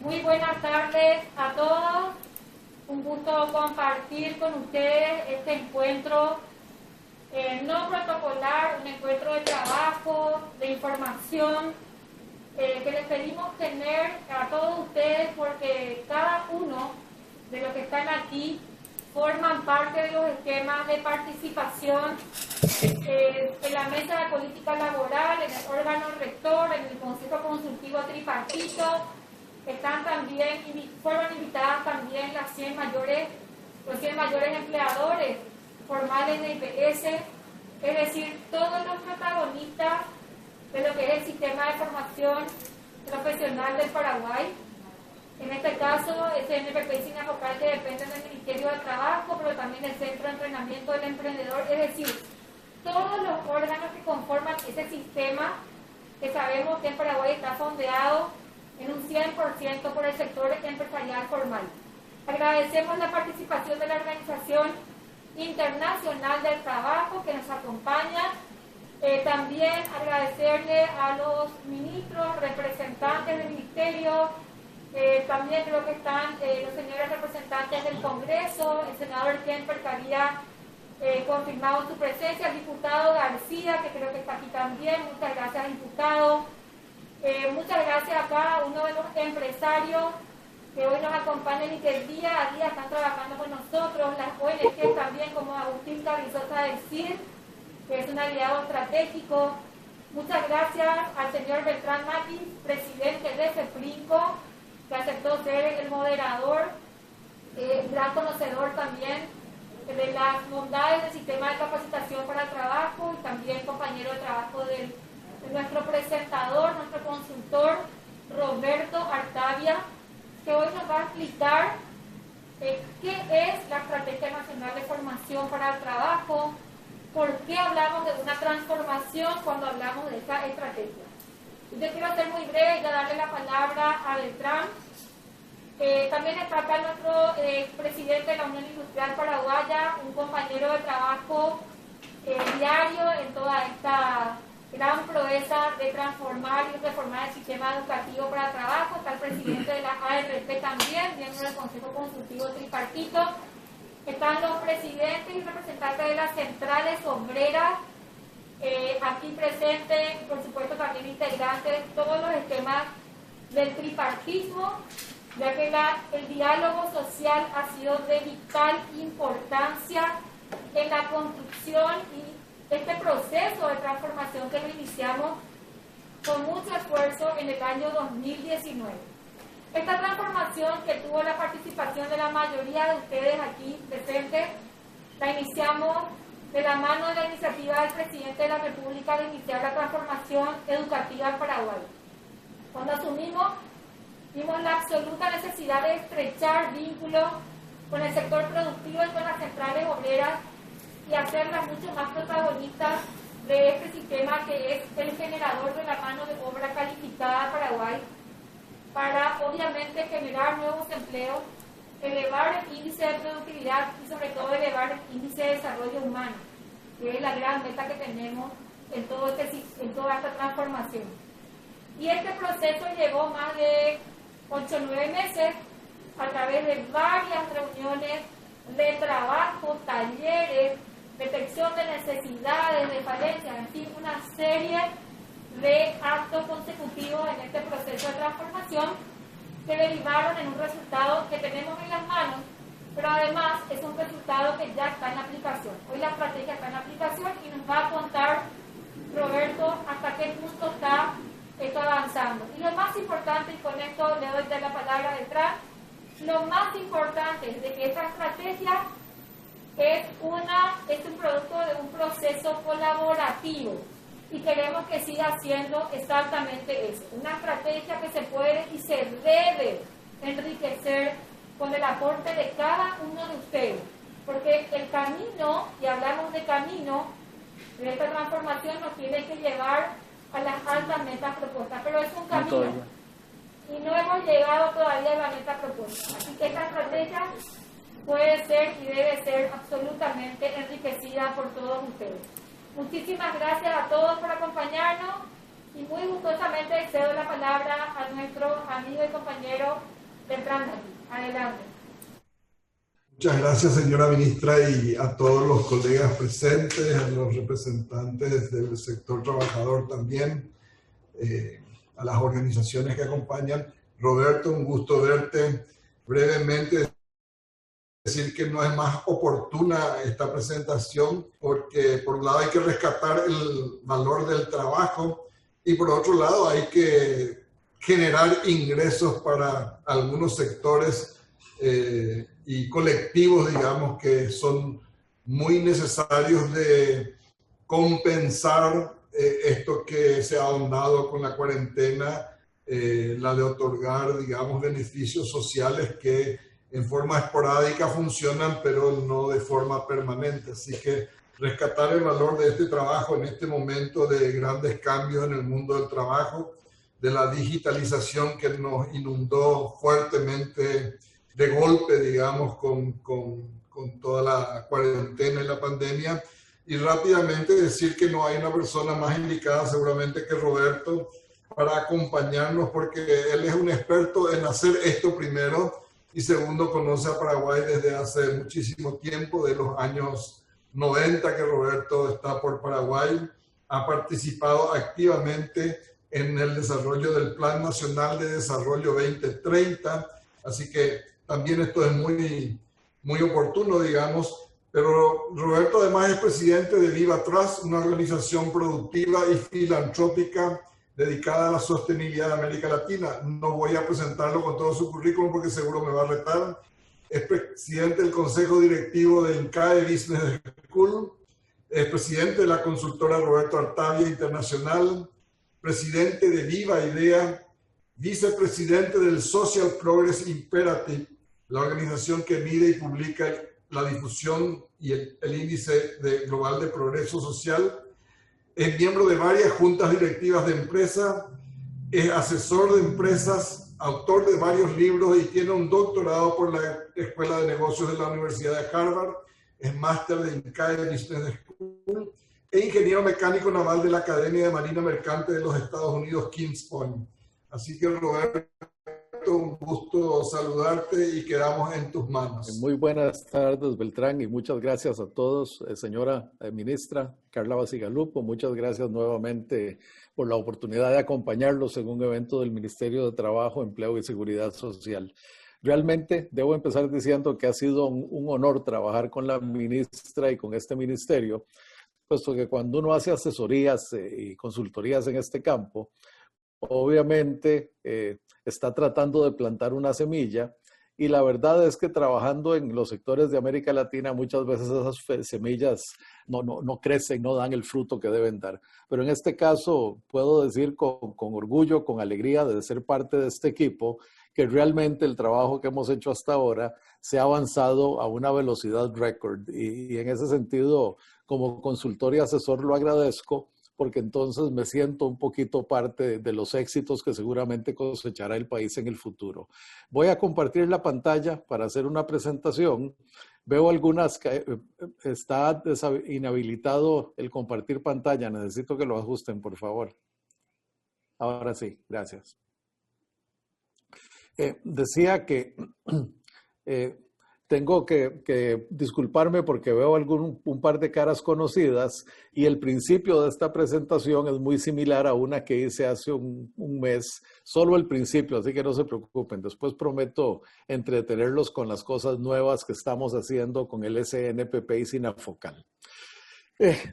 Muy buenas tardes a todos. Un gusto compartir con ustedes este encuentro no protocolar, un encuentro de trabajo, de información, que les pedimos tener a todos ustedes porque cada uno de los que están aquí forman parte de los esquemas de participación en la mesa de política laboral, en el órgano rector, en el Consejo Consultivo Tripartito. Están también, fueron invitadas también los 100 mayores empleadores formales de IPS, es decir, todos los protagonistas de lo que es el sistema de formación profesional del Paraguay. En este caso, el CNPP y SINAFOCAL, que dependen del Ministerio de Trabajo, pero también el Centro de Entrenamiento del Emprendedor, es decir, todos los órganos que conforman ese sistema, que sabemos que en Paraguay está fondeado en un 100% por el sector empresarial formal. Agradecemos la participación de la Organización Internacional del Trabajo que nos acompaña. También agradecerle a los ministros, representantes del Ministerio, también creo que están los señores representantes del Congreso, el senador Kemper, que había confirmado su presencia, el diputado García, que creo que está aquí también. Muchas gracias, diputado. Muchas gracias a cada uno de los empresarios que hoy nos acompañan y que día a día están trabajando con nosotros, las ONG también, como Agustín Carrizosa del CIR, que es un aliado estratégico. Muchas gracias al señor Beltrán Maquis, presidente de CEPRINCO, que aceptó ser el moderador, gran conocedor también de las bondades del sistema de capacitación para el trabajo y también compañero de trabajo de nuestro presentador, nuestro consultor Roberto Artavia, que hoy nos va a explicar qué es la Estrategia Nacional de Formación para el Trabajo, por qué hablamos de una transformación cuando hablamos de esta estrategia. Yo quiero ser muy breve y darle la palabra a Beltrán. También está acá nuestro presidente de la Unión Industrial Paraguaya, un compañero de trabajo diario en toda esta gran proeza de transformar y reformar el sistema educativo para el trabajo. Está el presidente de la ARP también, miembro del Consejo Consultivo Tripartito. Están los presidentes y representantes de las centrales obreras aquí presentes, y por supuesto también integrantes de todos los esquemas del tripartismo, ya que el diálogo social ha sido de vital importancia en la construcción y este proceso de transformación que lo iniciamos con mucho esfuerzo en el año 2019. Esta transformación, que tuvo la participación de la mayoría de ustedes aquí presentes, la iniciamos de la mano de la iniciativa del presidente de la República de iniciar la transformación educativa en Paraguay. Cuando asumimos, vimos la absoluta necesidad de estrechar vínculos con el sector productivo y con las centrales obreras y hacerlas mucho más protagonistas de este sistema que es el generador de la mano de obra calificada de Paraguay, para obviamente generar nuevos empleos, elevar el índice de productividad y sobre todo elevar el índice de desarrollo humano, que es la gran meta que tenemos en toda esta transformación. Y este proceso llevó más de 8 o 9 meses a través de varias reuniones de trabajo, talleres, detección de necesidades, de falencias, en fin, una serie de actos consecutivos en este proceso de transformación que derivaron en un resultado que tenemos en las manos, pero además es un resultado que ya está en aplicación. Hoy la estrategia está en aplicación y nos va a contar Roberto hasta qué punto está esto avanzando. Y lo más importante, y con esto le doy la palabra detrás, lo más importante es de que esta estrategia es un producto de un proceso colaborativo y queremos que siga siendo exactamente eso, una estrategia que se puede y se debe enriquecer con el aporte de cada uno de ustedes, porque el camino, y hablamos de camino, de esta transformación nos tiene que llevar a las altas metas propuestas, pero es un camino y no hemos llegado todavía a la meta propuesta, así que esta estrategia puede ser y debe ser absolutamente enriquecida por todos ustedes. Muchísimas gracias a todos por acompañarnos Y muy gustosamente cedo la palabra a nuestro amigo y compañero Beltrán. Adelante. Muchas gracias, señora ministra, y a todos los colegas presentes, a los representantes del sector trabajador también, a las organizaciones que acompañan. Roberto, un gusto verte. Brevemente decir que no es más oportuna esta presentación porque por un lado hay que rescatar el valor del trabajo y por otro lado hay que generar ingresos para algunos sectores y colectivos, digamos, que son muy necesarios de compensar esto que se ha ahondado con la cuarentena, la de otorgar, digamos, beneficios sociales que en forma esporádica funcionan, pero no de forma permanente. Así que rescatar el valor de este trabajo en este momento de grandes cambios en el mundo del trabajo, de la digitalización que nos inundó fuertemente de golpe, digamos, con toda la cuarentena y la pandemia. Y rápidamente decir que no hay una persona más indicada seguramente que Roberto para acompañarnos, porque él es un experto en hacer esto primero y segundo conoce a Paraguay desde hace muchísimo tiempo, de los años 90 que Roberto está por Paraguay, ha participado activamente en el desarrollo del Plan Nacional de Desarrollo 2030, así que también esto es muy oportuno, digamos, pero Roberto además es presidente de Viva Trust, una organización productiva y filantrópica dedicada a la sostenibilidad de América Latina. No voy a presentarlo con todo su currículum porque seguro me va a retar. Es presidente del Consejo Directivo de INCAE Business School, es presidente de la consultora Roberto Artavia Internacional, presidente de Viva Idea, vicepresidente del Social Progress Imperative, la organización que mide y publica la difusión y el índice global de progreso social. Es miembro de varias juntas directivas de empresa, es asesor de empresas, autor de varios libros y tiene un doctorado por la Escuela de Negocios de la Universidad de Harvard, es máster de INCAE Business School e ingeniero mecánico naval de la Academia de Marina Mercante de los Estados Unidos, Kings Point. Así que Roberto, un gusto saludarte y quedamos en tus manos. Muy buenas tardes, Beltrán, y muchas gracias a todos, señora ministra Carla Basigalupo. Muchas gracias nuevamente por la oportunidad de acompañarlos en un evento del Ministerio de Trabajo, Empleo y Seguridad Social. Realmente debo empezar diciendo que ha sido un honor trabajar con la ministra y con este ministerio, puesto que cuando uno hace asesorías y consultorías en este campo, obviamente está tratando de plantar una semilla y la verdad es que trabajando en los sectores de América Latina muchas veces esas semillas no crecen, no dan el fruto que deben dar. Pero en este caso puedo decir con orgullo, con alegría de ser parte de este equipo, que realmente el trabajo que hemos hecho hasta ahora se ha avanzado a una velocidad récord y en ese sentido como consultor y asesor lo agradezco, porque entonces me siento un poquito parte de los éxitos que seguramente cosechará el país en el futuro. Voy a compartir la pantalla para hacer una presentación. Veo algunas que está inhabilitado el compartir pantalla. Necesito que lo ajusten, por favor. Ahora sí, gracias. Decía que tengo que disculparme porque veo un par de caras conocidas y el principio de esta presentación es muy similar a una que hice hace un mes, solo el principio, así que no se preocupen. Después prometo entretenerlos con las cosas nuevas que estamos haciendo con el SNPP y Sinafocal.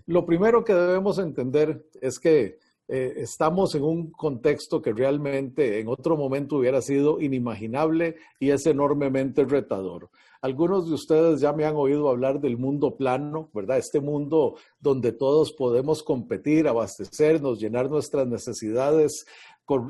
Lo primero que debemos entender es que estamos en un contexto que realmente en otro momento hubiera sido inimaginable y es enormemente retador. Algunos de ustedes ya me han oído hablar del mundo plano, ¿verdad? Este mundo donde todos podemos competir, abastecernos, llenar nuestras necesidades,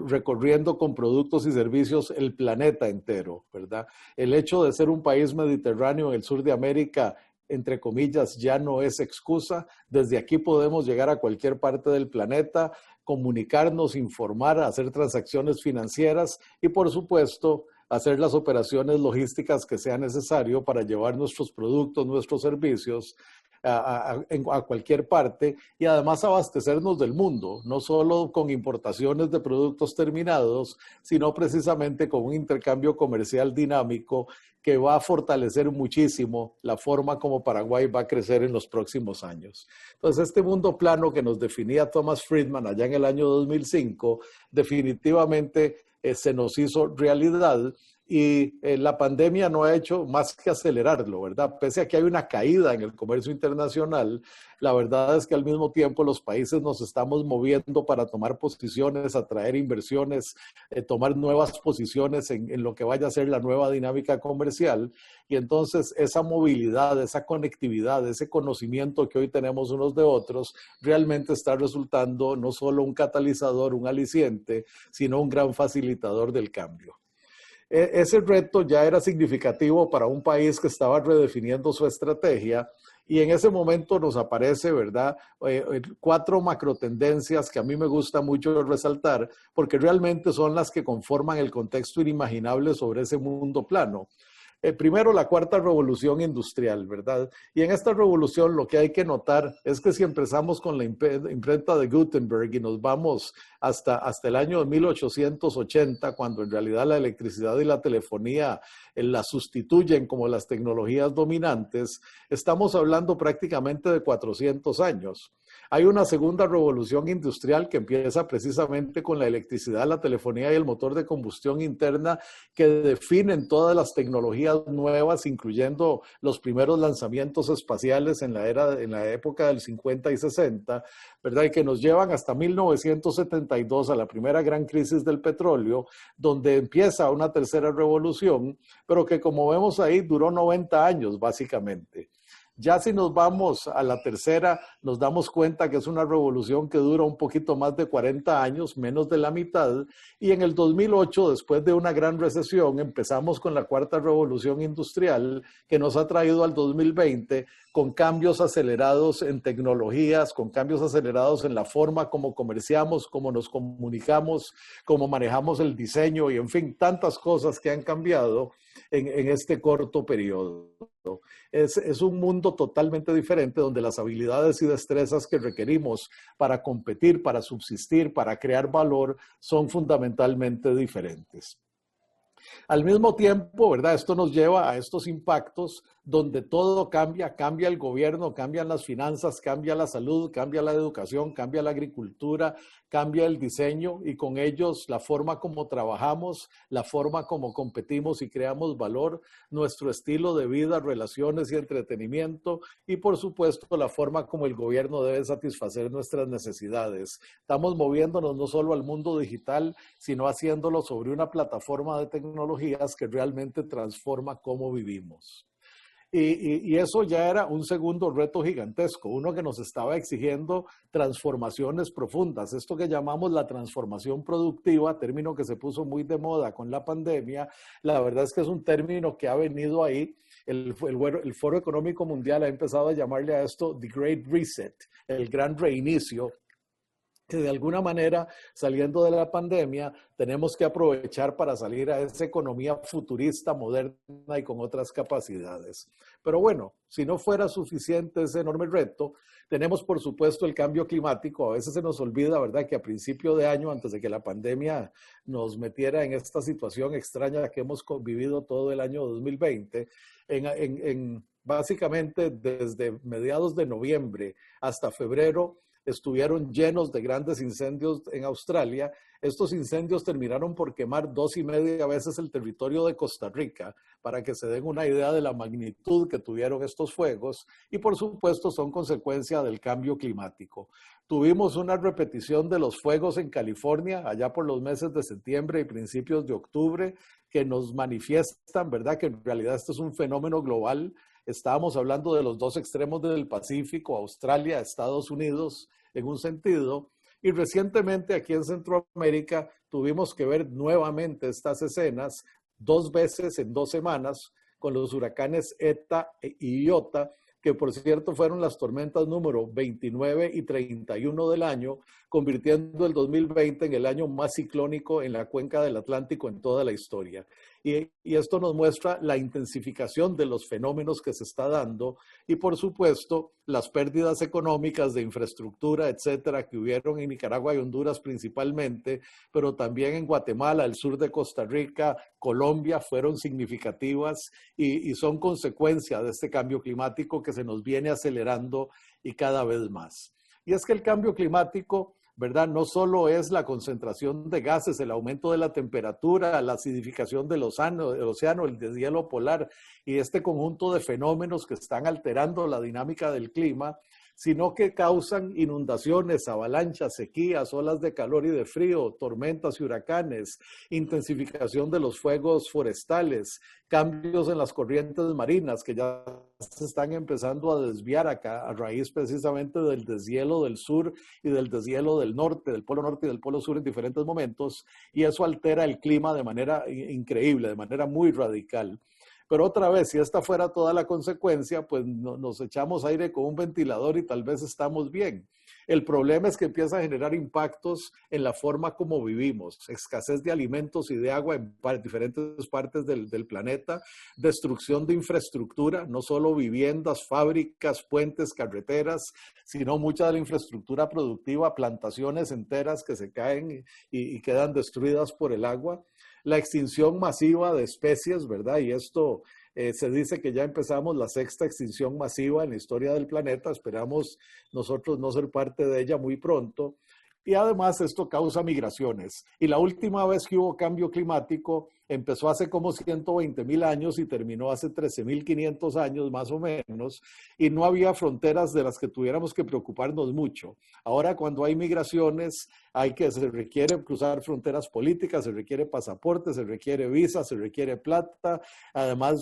recorriendo con productos y servicios el planeta entero, ¿verdad? El hecho de ser un país mediterráneo en el sur de América, entre comillas, ya no es excusa. Desde aquí podemos llegar a cualquier parte del planeta, comunicarnos, informar, hacer transacciones financieras y, por supuesto, hacer las operaciones logísticas que sea necesario para llevar nuestros productos, nuestros servicios a cualquier parte y además abastecernos del mundo, no solo con importaciones de productos terminados, sino precisamente con un intercambio comercial dinámico que va a fortalecer muchísimo la forma como Paraguay va a crecer en los próximos años. Entonces, este mundo plano que nos definía Thomas Friedman allá en el año 2005, definitivamente se nos hizo realidad. Y la pandemia no ha hecho más que acelerarlo, ¿verdad? Pese a que hay una caída en el comercio internacional, la verdad es que al mismo tiempo los países nos estamos moviendo para tomar posiciones, atraer inversiones, tomar nuevas posiciones en lo que vaya a ser la nueva dinámica comercial. Y entonces esa movilidad, esa conectividad, ese conocimiento que hoy tenemos unos de otros, realmente está resultando no solo un catalizador, un aliciente, sino un gran facilitador del cambio. Ese reto ya era significativo para un país que estaba redefiniendo su estrategia y en ese momento nos aparece, ¿verdad? 4 macrotendencias que a mí me gusta mucho resaltar porque realmente son las que conforman el contexto inimaginable sobre ese mundo plano. Primero, la cuarta revolución industrial, ¿verdad? Y en esta revolución lo que hay que notar es que si empezamos con la imprenta de Gutenberg y nos vamos hasta el año de 1880, cuando en realidad la electricidad y la telefonía la sustituyen como las tecnologías dominantes, estamos hablando prácticamente de 400 años. Hay una segunda revolución industrial que empieza precisamente con la electricidad, la telefonía y el motor de combustión interna que definen todas las tecnologías nuevas, incluyendo los primeros lanzamientos espaciales en la época del 50 y 60, ¿verdad? Y que nos llevan hasta 1972 a la primera gran crisis del petróleo, donde empieza una tercera revolución, pero que como vemos ahí duró 90 años básicamente. Ya si nos vamos a la tercera, nos damos cuenta que es una revolución que dura un poquito más de 40 años, menos de la mitad, y en el 2008, después de una gran recesión, empezamos con la cuarta revolución industrial que nos ha traído al 2020 con cambios acelerados en tecnologías, con cambios acelerados en la forma como comerciamos, cómo nos comunicamos, cómo manejamos el diseño y en fin, tantas cosas que han cambiado en este corto periodo. Es un mundo totalmente diferente donde las habilidades y destrezas que requerimos para competir, para subsistir, para crear valor son fundamentalmente diferentes. Al mismo tiempo, ¿verdad? Esto nos lleva a estos impactos donde todo cambia, cambia el gobierno, cambian las finanzas, cambia la salud, cambia la educación, cambia la agricultura, cambia el diseño y con ellos la forma como trabajamos, la forma como competimos y creamos valor, nuestro estilo de vida, relaciones y entretenimiento y por supuesto la forma como el gobierno debe satisfacer nuestras necesidades. Estamos moviéndonos no solo al mundo digital, sino haciéndolo sobre una plataforma de tecnologías que realmente transforma cómo vivimos. Y eso ya era un segundo reto gigantesco, uno que nos estaba exigiendo transformaciones profundas. Esto que llamamos la transformación productiva, término que se puso muy de moda con la pandemia, la verdad es que es un término que ha venido ahí. El Foro Económico Mundial ha empezado a llamarle a esto The Great Reset, el gran reinicio, que de alguna manera, saliendo de la pandemia, tenemos que aprovechar para salir a esa economía futurista, moderna y con otras capacidades. Pero bueno, si no fuera suficiente ese enorme reto, tenemos por supuesto el cambio climático. A veces se nos olvida, ¿verdad?, que a principio de año, antes de que la pandemia nos metiera en esta situación extraña que hemos vivido todo el año 2020, básicamente desde mediados de noviembre hasta febrero, estuvieron llenos de grandes incendios en Australia. Estos incendios terminaron por quemar 2,5 veces el territorio de Costa Rica, para que se den una idea de la magnitud que tuvieron estos fuegos y por supuesto son consecuencia del cambio climático. Tuvimos una repetición de los fuegos en California allá por los meses de septiembre y principios de octubre que nos manifiestan, ¿verdad?, que en realidad esto es un fenómeno global. Estábamos hablando de los dos extremos del Pacífico, Australia, Estados Unidos, en un sentido. Y recientemente aquí en Centroamérica tuvimos que ver nuevamente estas escenas 2 veces en 2 semanas con los huracanes ETA y Iota, que por cierto fueron las tormentas número 29 y 31 del año, convirtiendo el 2020 en el año más ciclónico en la cuenca del Atlántico en toda la historia. Y esto nos muestra la intensificación de los fenómenos que se está dando y, por supuesto, las pérdidas económicas de infraestructura, etcétera, que hubieron en Nicaragua y Honduras principalmente, pero también en Guatemala, el sur de Costa Rica, Colombia, fueron significativas y son consecuencia de este cambio climático que se nos viene acelerando y cada vez más. Y es que el cambio climático, ¿verdad? No solo es la concentración de gases, el aumento de la temperatura, la acidificación del océano, el deshielo polar y este conjunto de fenómenos que están alterando la dinámica del clima, sino que causan inundaciones, avalanchas, sequías, olas de calor y de frío, tormentas y huracanes, intensificación de los fuegos forestales, cambios en las corrientes marinas que ya se están empezando a desviar acá a raíz precisamente del deshielo del sur y del deshielo del norte, del polo norte y del polo sur en diferentes momentos, y eso altera el clima de manera increíble, de manera muy radical. Pero otra vez, si esta fuera toda la consecuencia, pues nos echamos aire con un ventilador y tal vez estamos bien. El problema es que empieza a generar impactos en la forma como vivimos, escasez de alimentos y de agua en diferentes partes del planeta, destrucción de infraestructura, no solo viviendas, fábricas, puentes, carreteras, sino mucha de la infraestructura productiva, plantaciones enteras que se caen y quedan destruidas por el agua. La extinción masiva de especies, ¿verdad? Y esto se dice que ya empezamos la 6ª extinción masiva en la historia del planeta. Esperamos nosotros no ser parte de ella muy pronto. Y además esto causa migraciones. Y la última vez que hubo cambio climático empezó hace como 120,000 años y terminó hace 13,500 años más o menos. Y no había fronteras de las que tuviéramos que preocuparnos mucho. Ahora cuando hay migraciones se requiere cruzar fronteras políticas, se requiere pasaporte, se requiere visa, se requiere plata. Además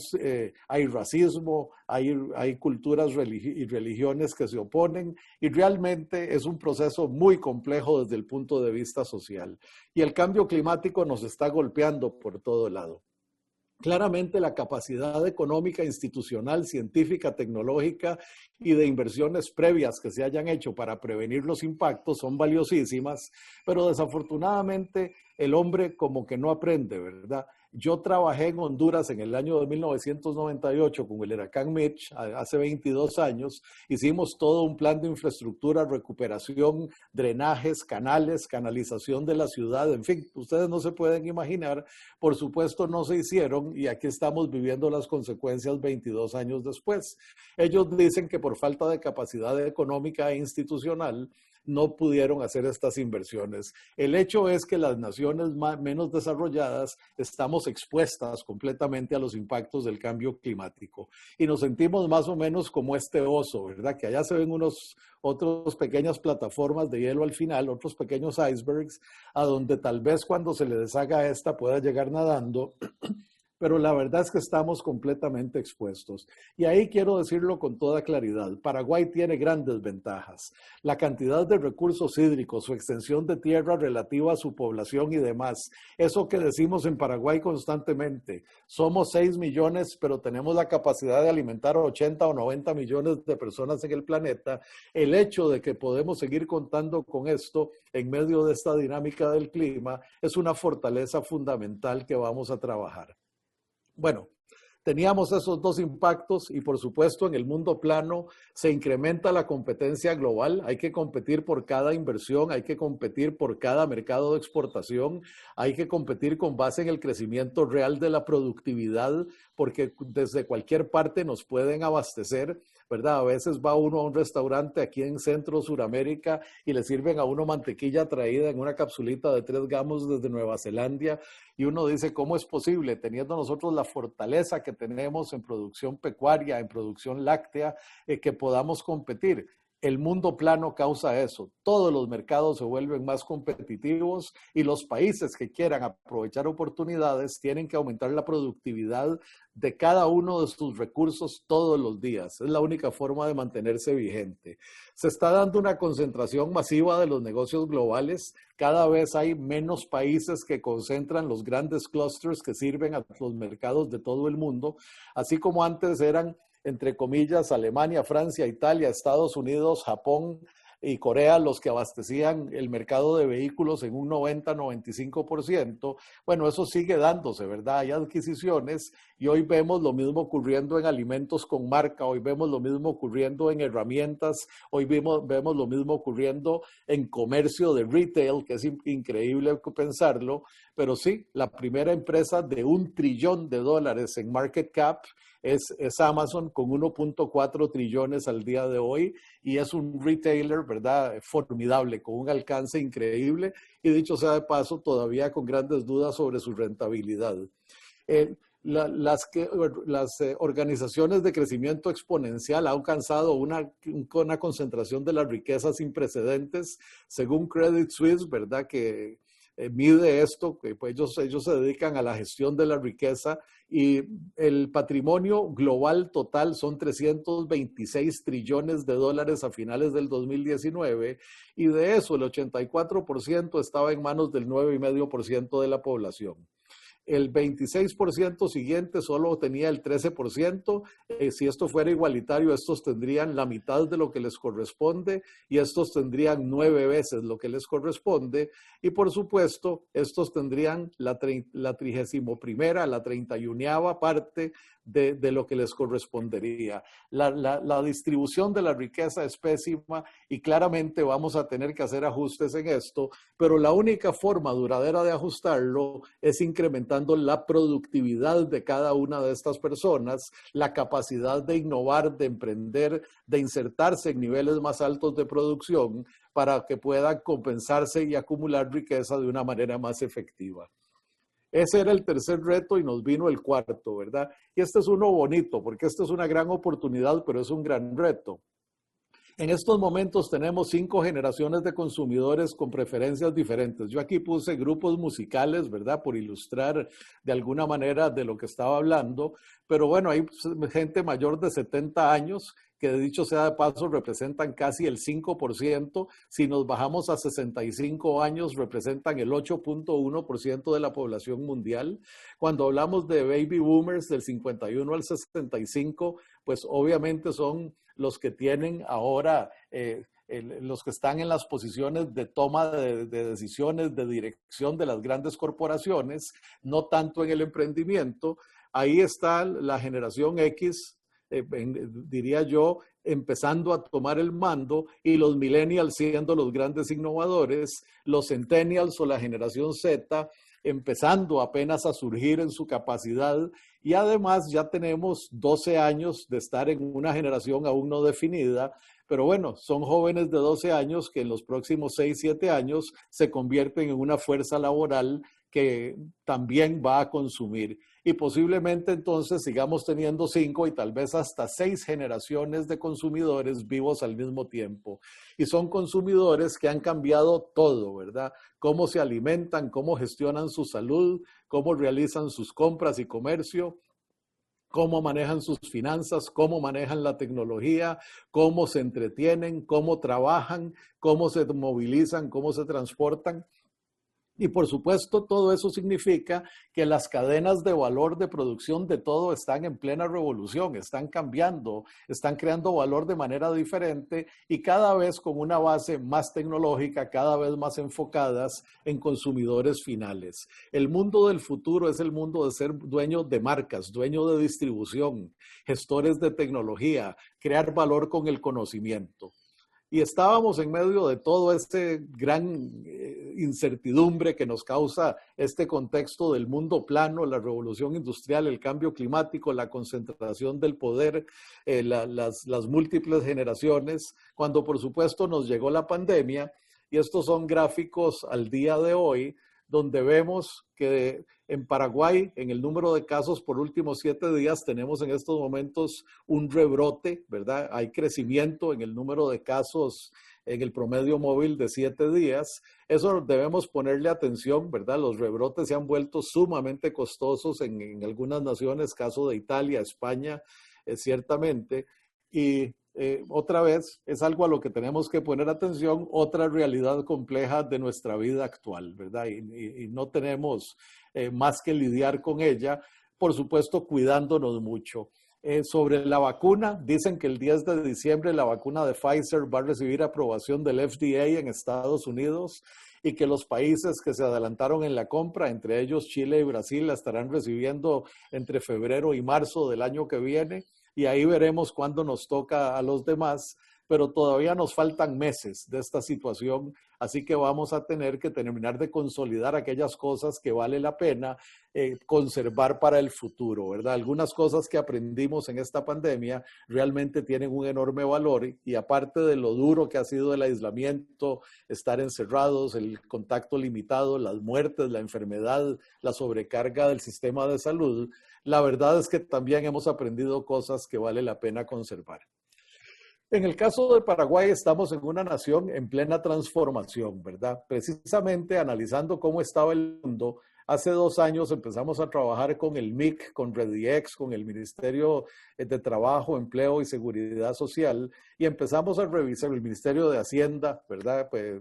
hay racismo, hay culturas y religiones que se oponen. Y realmente es un proceso muy complejo desde el punto de vista social. Y el cambio climático nos está golpeando por todo lado. Claramente la capacidad económica, institucional, científica, tecnológica y de inversiones previas que se hayan hecho para prevenir los impactos son valiosísimas, pero desafortunadamente el hombre como que no aprende, ¿verdad? Yo trabajé en Honduras en el año de 1998 con el huracán Mitch, hace 22 años. Hicimos todo un plan de infraestructura, recuperación, drenajes, canales, canalización de la ciudad. En fin, ustedes no se pueden imaginar. Por supuesto, no se hicieron y aquí estamos viviendo las consecuencias 22 años después. Ellos dicen que por falta de capacidad económica e institucional, no pudieron hacer estas inversiones. El hecho es que las naciones menos desarrolladas estamos expuestas completamente a los impactos del cambio climático y nos sentimos más o menos como este oso, ¿verdad? Que allá se ven otras pequeñas plataformas de hielo al final, otros pequeños icebergs, a donde tal vez cuando se le deshaga esta pueda llegar nadando. Pero la verdad es que estamos completamente expuestos. Y ahí quiero decirlo con toda claridad. Paraguay tiene grandes ventajas. La cantidad de recursos hídricos, su extensión de tierra relativa a su población y demás. Eso que decimos en Paraguay constantemente. Somos 6 millones, pero tenemos la capacidad de alimentar a 80 o 90 millones de personas en el planeta. El hecho de que podemos seguir contando con esto en medio de esta dinámica del clima es una fortaleza fundamental que vamos a trabajar. Bueno, teníamos esos dos impactos y por supuesto en el mundo plano se incrementa la competencia global. Hay que competir por cada inversión, hay que competir por cada mercado de exportación, hay que competir con base en el crecimiento real de la productividad porque desde cualquier parte nos pueden abastecer, ¿verdad? A veces va uno a un restaurante aquí en Centro Suramérica y le sirven a uno mantequilla traída en una capsulita de 3 gramos desde Nueva Zelanda y uno dice, ¿cómo es posible? Teniendo nosotros la fortaleza que tenemos en producción pecuaria, en producción láctea, que podamos competir. El mundo plano causa eso. Todos los mercados se vuelven más competitivos y los países que quieran aprovechar oportunidades tienen que aumentar la productividad de cada uno de sus recursos todos los días. Es la única forma de mantenerse vigente. Se está dando una concentración masiva de los negocios globales. Cada vez hay menos países que concentran los grandes clústeres que sirven a los mercados de todo el mundo, así como antes eran entre comillas, Alemania, Francia, Italia, Estados Unidos, Japón, y Corea los que abastecían el mercado de vehículos en un 90-95%. Bueno, eso sigue dándose, ¿verdad? Hay adquisiciones y hoy vemos lo mismo ocurriendo en alimentos con marca, hoy vemos lo mismo ocurriendo en herramientas, hoy vemos lo mismo ocurriendo en comercio de retail, que es increíble pensarlo, pero sí, la primera empresa de $1 trillón en market cap es Amazon, con 1.4 trillones al día de hoy, y es un retailer, ¿verdad?, formidable, con un alcance increíble, y dicho sea de paso, todavía con grandes dudas sobre su rentabilidad. Las organizaciones de crecimiento exponencial han alcanzado una concentración de las riquezas sin precedentes, según Credit Suisse, ¿verdad?, que mide esto, que pues ellos se dedican a la gestión de la riqueza, y el patrimonio global total son 326 trillones de dólares a finales del 2019, y de eso el 84% estaba en manos del 9,5% de la población. El 26% siguiente solo tenía el 13%. Si esto fuera igualitario, estos tendrían la mitad de lo que les corresponde y estos tendrían 9 veces lo que les corresponde. Y por supuesto, estos tendrían la 31ª, la 31ª parte de lo que les correspondería. La distribución de la riqueza es pésima y claramente vamos a tener que hacer ajustes en esto, pero la única forma duradera de ajustarlo es incrementando la productividad de cada una de estas personas, la capacidad de innovar, de emprender, de insertarse en niveles más altos de producción para que puedan compensarse y acumular riqueza de una manera más efectiva. Ese era el tercer reto y nos vino el cuarto, ¿verdad? Y este es uno bonito, porque esta es una gran oportunidad, pero es un gran reto. En estos momentos tenemos 5 generaciones de consumidores con preferencias diferentes. Yo aquí puse grupos musicales, ¿verdad?, por ilustrar de alguna manera de lo que estaba hablando, pero bueno, hay gente mayor de 70 años que, dicho sea de paso, representan casi el 5%. Si nos bajamos a 65 años, representan el 8.1% de la población mundial. Cuando hablamos de baby boomers del 51 al 65, pues obviamente son los que tienen ahora, los que están en las posiciones de toma de decisiones, de dirección de las grandes corporaciones, no tanto en el emprendimiento. Ahí está la generación X, diría yo, empezando a tomar el mando, y los millennials siendo los grandes innovadores, los centennials o la generación Z empezando apenas a surgir en su capacidad, y además ya tenemos 12 años de estar en una generación aún no definida, pero bueno, son jóvenes de 12 años que en los próximos 6, 7 años se convierten en una fuerza laboral que también va a consumir. Y posiblemente entonces sigamos teniendo 5 y tal vez hasta 6 generaciones de consumidores vivos al mismo tiempo. Y son consumidores que han cambiado todo, ¿verdad? Cómo se alimentan, cómo gestionan su salud, cómo realizan sus compras y comercio, cómo manejan sus finanzas, cómo manejan la tecnología, cómo se entretienen, cómo trabajan, cómo se movilizan, cómo se transportan. Y por supuesto, todo eso significa que las cadenas de valor de producción de todo están en plena revolución, están cambiando, están creando valor de manera diferente y cada vez con una base más tecnológica, cada vez más enfocadas en consumidores finales. El mundo del futuro es el mundo de ser dueño de marcas, dueño de distribución, gestores de tecnología, crear valor con el conocimiento. Y estábamos en medio de todo este gran incertidumbre que nos causa este contexto del mundo plano, la revolución industrial, el cambio climático, la concentración del poder, las múltiples generaciones, cuando por supuesto nos llegó la pandemia. Y estos son gráficos al día de hoy, donde vemos que en Paraguay, en el número de casos por últimos 7 días, tenemos en estos momentos un rebrote, ¿verdad? Hay crecimiento en el número de casos en el promedio móvil de 7 días. Eso debemos ponerle atención, ¿verdad? Los rebrotes se han vuelto sumamente costosos en algunas naciones, caso de Italia, España, ciertamente. Y otra vez, es algo a lo que tenemos que poner atención, otra realidad compleja de nuestra vida actual, ¿verdad? Y no tenemos más que lidiar con ella, por supuesto, cuidándonos mucho. Sobre la vacuna, dicen que el 10 de diciembre la vacuna de Pfizer va a recibir aprobación del FDA en Estados Unidos y que los países que se adelantaron en la compra, entre ellos Chile y Brasil, la estarán recibiendo entre febrero y marzo del año que viene, y ahí veremos cuándo nos toca a los demás, pero todavía nos faltan meses de esta situación, así que vamos a tener que terminar de consolidar aquellas cosas que vale la pena conservar para el futuro, ¿verdad? Algunas cosas que aprendimos en esta pandemia realmente tienen un enorme valor y aparte de lo duro que ha sido el aislamiento, estar encerrados, el contacto limitado, las muertes, la enfermedad, la sobrecarga del sistema de salud, la verdad es que también hemos aprendido cosas que vale la pena conservar. En el caso de Paraguay estamos en una nación en plena transformación, ¿verdad? Precisamente analizando cómo estaba el mundo, hace 2 años empezamos a trabajar con el MIC, con REDIEX, con el Ministerio de Trabajo, Empleo y Seguridad Social y empezamos a revisar el Ministerio de Hacienda, ¿verdad? Pues,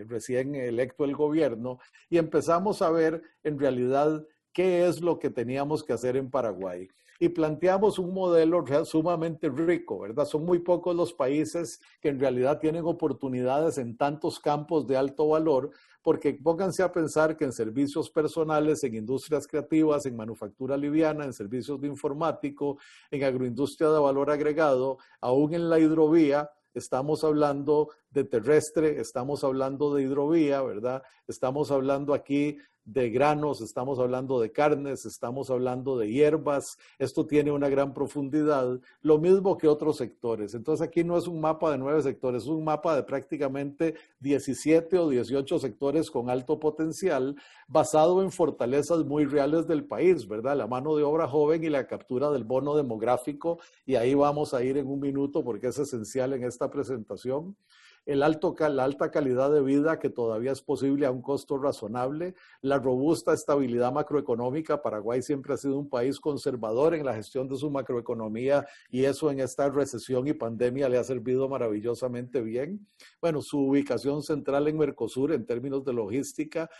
recién electo el gobierno y empezamos a ver en realidad qué es lo que teníamos que hacer en Paraguay. Y planteamos un modelo sumamente rico, ¿verdad? Son muy pocos los países que en realidad tienen oportunidades en tantos campos de alto valor, porque pónganse a pensar que en servicios personales, en industrias creativas, en manufactura liviana, en servicios de informático, en agroindustria de valor agregado, aún en la hidrovía, estamos hablando de terrestre, estamos hablando de hidrovía, ¿verdad? Estamos hablando aquí de granos, estamos hablando de carnes, estamos hablando de hierbas. Esto tiene una gran profundidad, lo mismo que otros sectores. Entonces aquí no es un mapa de 9 sectores, es un mapa de prácticamente 17 o 18 sectores con alto potencial, basado en fortalezas muy reales del país, ¿verdad? La mano de obra joven y la captura del bono demográfico, y ahí vamos a ir en un minuto porque es esencial en esta presentación. La alta calidad de vida que todavía es posible a un costo razonable, la robusta estabilidad macroeconómica. Paraguay siempre ha sido un país conservador en la gestión de su macroeconomía y eso en esta recesión y pandemia le ha servido maravillosamente bien. Bueno, su ubicación central en Mercosur en términos de logística,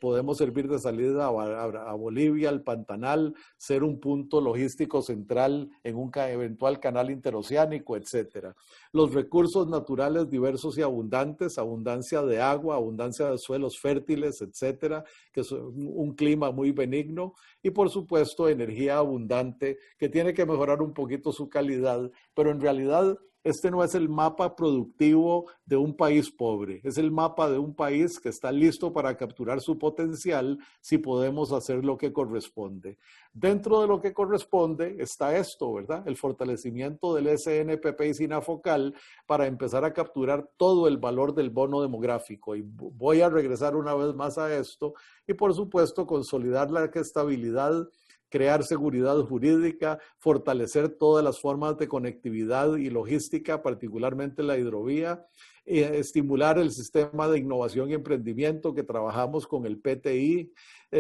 podemos servir de salida a Bolivia, al Pantanal, ser un punto logístico central en un eventual canal interoceánico, etcétera. Los recursos naturales diversos y abundantes, abundancia de agua, abundancia de suelos fértiles, etcétera, que es un clima muy benigno y por supuesto energía abundante que tiene que mejorar un poquito su calidad, pero en realidad este no es el mapa productivo de un país pobre, es el mapa de un país que está listo para capturar su potencial si podemos hacer lo que corresponde. Dentro de lo que corresponde está esto, ¿verdad? El fortalecimiento del SNPP y SINAFOCAL para empezar a capturar todo el valor del bono demográfico. Y voy a regresar una vez más a esto y por supuesto consolidar la estabilidad, crear seguridad jurídica, fortalecer todas las formas de conectividad y logística, particularmente la hidrovía, estimular el sistema de innovación y emprendimiento que trabajamos con el PTI,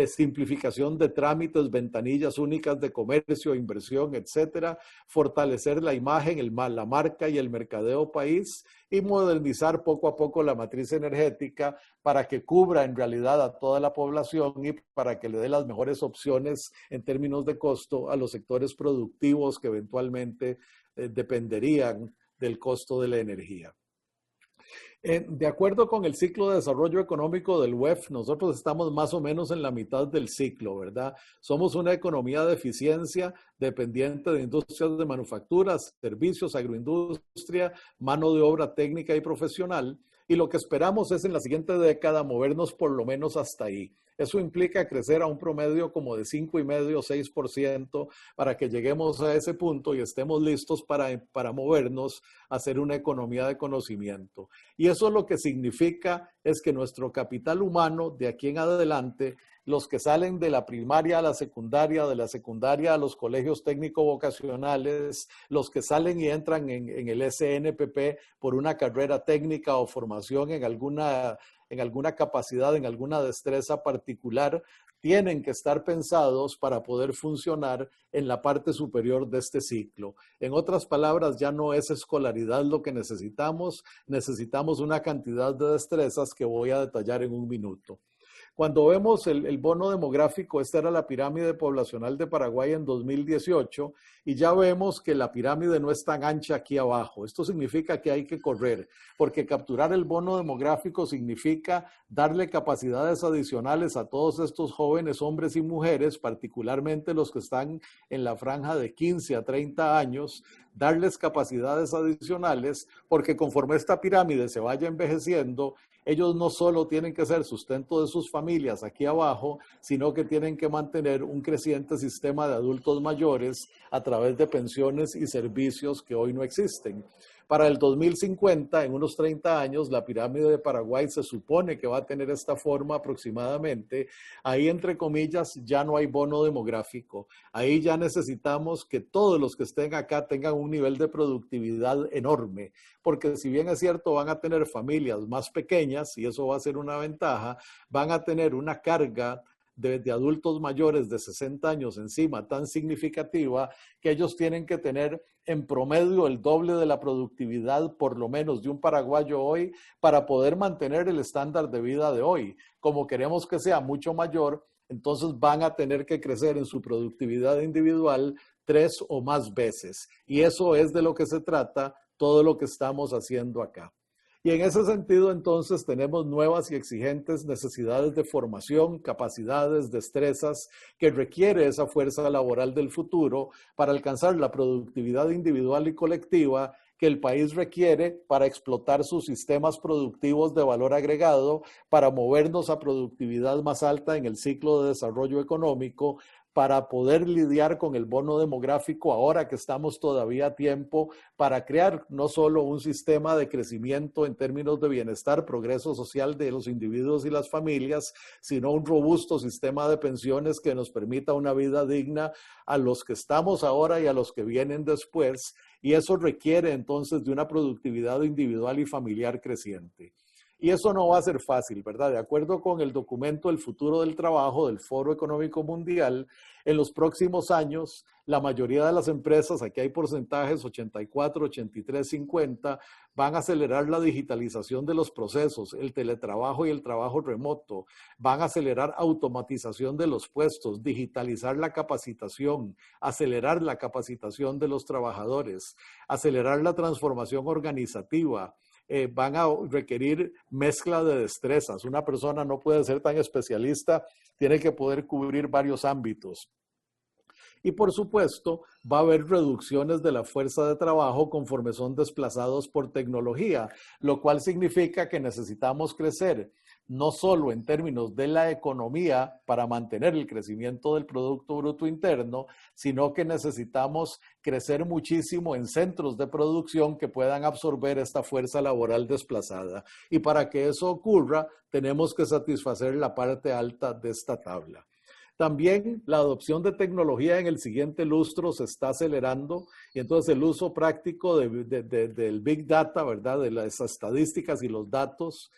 simplificación de trámites, ventanillas únicas de comercio, inversión, etcétera, fortalecer la imagen, la marca y el mercadeo país y modernizar poco a poco la matriz energética para que cubra en realidad a toda la población y para que le dé las mejores opciones en términos de costo a los sectores productivos que eventualmente dependerían del costo de la energía. De acuerdo con el ciclo de desarrollo económico del WEF, nosotros estamos más o menos en la mitad del ciclo, ¿verdad? Somos una economía de eficiencia dependiente de industrias de manufacturas, servicios, agroindustria, mano de obra técnica y profesional. Y lo que esperamos es en la siguiente década movernos por lo menos hasta ahí. Eso implica crecer a un promedio como de 5,5 o 6% para que lleguemos a ese punto y estemos listos para movernos a hacer una economía de conocimiento. Y eso lo que significa es que nuestro capital humano de aquí en adelante, los que salen de la primaria a la secundaria, de la secundaria a los colegios técnico-vocacionales, los que salen y entran en el SNPP por una carrera técnica o formación en alguna capacidad, en alguna destreza particular, tienen que estar pensados para poder funcionar en la parte superior de este ciclo. En otras palabras, ya no es escolaridad lo que necesitamos una cantidad de destrezas que voy a detallar en un minuto. Cuando vemos el bono demográfico, esta era la pirámide poblacional de Paraguay en 2018, y ya vemos que la pirámide no es tan ancha aquí abajo. Esto significa que hay que correr, porque capturar el bono demográfico significa darle capacidades adicionales a todos estos jóvenes hombres y mujeres, particularmente los que están en la franja de 15 a 30 años, darles capacidades adicionales, porque conforme esta pirámide se vaya envejeciendo, ellos no solo tienen que ser sustento de sus familias aquí abajo, sino que tienen que mantener un creciente sistema de adultos mayores a través de pensiones y servicios que hoy no existen. Para el 2050, en unos 30 años, la pirámide de Paraguay se supone que va a tener esta forma aproximadamente. Ahí, entre comillas, ya no hay bono demográfico. Ahí ya necesitamos que todos los que estén acá tengan un nivel de productividad enorme, porque si bien es cierto, van a tener familias más pequeñas, y eso va a ser una ventaja, van a tener una carga de adultos mayores de 60 años encima tan significativa que ellos tienen que tener en promedio el doble de la productividad, por lo menos de un paraguayo hoy, para poder mantener el estándar de vida de hoy. Como queremos que sea mucho mayor, entonces van a tener que crecer en su productividad individual 3 o más veces. Y eso es de lo que se trata todo lo que estamos haciendo acá. Y en ese sentido, entonces, tenemos nuevas y exigentes necesidades de formación, capacidades, destrezas que requiere esa fuerza laboral del futuro para alcanzar la productividad individual y colectiva que el país requiere para explotar sus sistemas productivos de valor agregado, para movernos a productividad más alta en el ciclo de desarrollo económico, para poder lidiar con el bono demográfico ahora que estamos todavía a tiempo, para crear no solo un sistema de crecimiento en términos de bienestar, progreso social de los individuos y las familias, sino un robusto sistema de pensiones que nos permita una vida digna a los que estamos ahora y a los que vienen después, y eso requiere entonces de una productividad individual y familiar creciente. Y eso no va a ser fácil, ¿verdad? De acuerdo con el documento El futuro del trabajo del Foro Económico Mundial, en los próximos años, la mayoría de las empresas, aquí hay porcentajes 84, 83, 50, van a acelerar la digitalización de los procesos, el teletrabajo y el trabajo remoto, van a acelerar automatización de los puestos, digitalizar la capacitación, acelerar la capacitación de los trabajadores, acelerar la transformación organizativa. Van a requerir mezcla de destrezas. Una persona no puede ser tan especialista, tiene que poder cubrir varios ámbitos. Y por supuesto, va a haber reducciones de la fuerza de trabajo conforme son desplazados por tecnología, lo cual significa que necesitamos crecer no solo en términos de la economía para mantener el crecimiento del Producto Bruto Interno, sino que necesitamos crecer muchísimo en centros de producción que puedan absorber esta fuerza laboral desplazada. Y para que eso ocurra, tenemos que satisfacer la parte alta de esta tabla. También la adopción de tecnología en el siguiente lustro se está acelerando y entonces el uso práctico del Big Data, ¿verdad? De las estadísticas y los datos,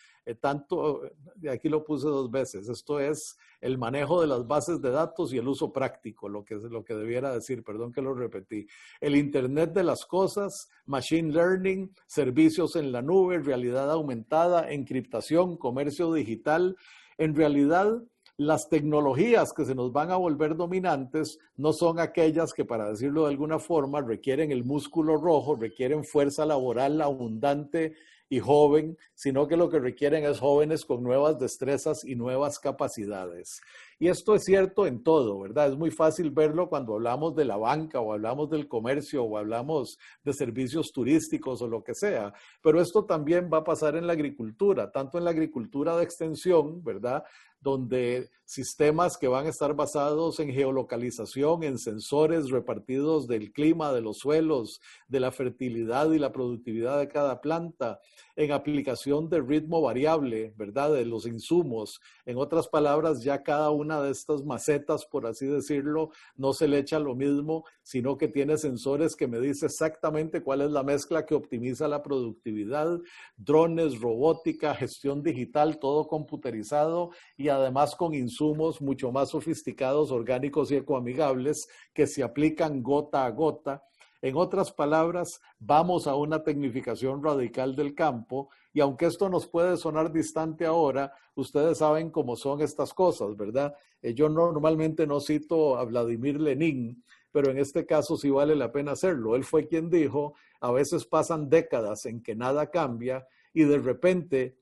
aquí lo puse 2 veces, esto es el manejo de las bases de datos y el uso práctico, lo que debiera decir, perdón que lo repetí. El Internet de las cosas, Machine Learning, servicios en la nube, realidad aumentada, encriptación, comercio digital. En realidad, las tecnologías que se nos van a volver dominantes no son aquellas que, para decirlo de alguna forma, requieren el músculo rojo, requieren fuerza laboral abundante y joven, sino que lo que requieren es jóvenes con nuevas destrezas y nuevas capacidades. Y esto es cierto en todo, ¿verdad? Es muy fácil verlo cuando hablamos de la banca o hablamos del comercio o hablamos de servicios turísticos o lo que sea, pero esto también va a pasar en la agricultura, tanto en la agricultura de extensión, ¿verdad?, donde sistemas que van a estar basados en geolocalización, en sensores repartidos del clima, de los suelos, de la fertilidad y la productividad de cada planta, en aplicación de ritmo variable, ¿verdad?, de los insumos. En otras palabras, ya cada una de estas macetas, por así decirlo, no se le echa lo mismo, sino que tiene sensores que me dice exactamente cuál es la mezcla que optimiza la productividad, drones, robótica, gestión digital, todo computerizado y además con insumos mucho más sofisticados, orgánicos y ecoamigables que se aplican gota a gota. En otras palabras, vamos a una tecnificación radical del campo Y aunque esto nos puede sonar distante ahora, ustedes saben cómo son estas cosas, ¿verdad? Yo normalmente no cito a Vladimir Lenin, pero en este caso sí vale la pena hacerlo. Él fue quien dijo, a veces pasan décadas en que nada cambia y de repente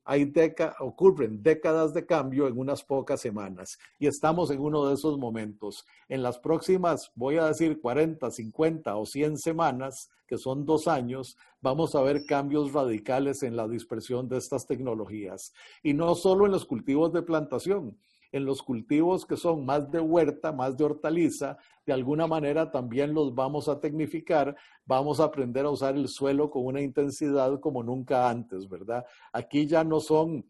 ocurren décadas de cambio en unas pocas semanas. Y estamos en uno de esos momentos. En las próximas, voy a decir 40, 50 o 100 semanas, que son 2 años, vamos a ver cambios radicales en la dispersión de estas tecnologías. Y no solo en los cultivos de plantación, en los cultivos que son más de huerta, más de hortaliza, de alguna manera también los vamos a tecnificar, vamos a aprender a usar el suelo con una intensidad como nunca antes, ¿verdad? Aquí ya no son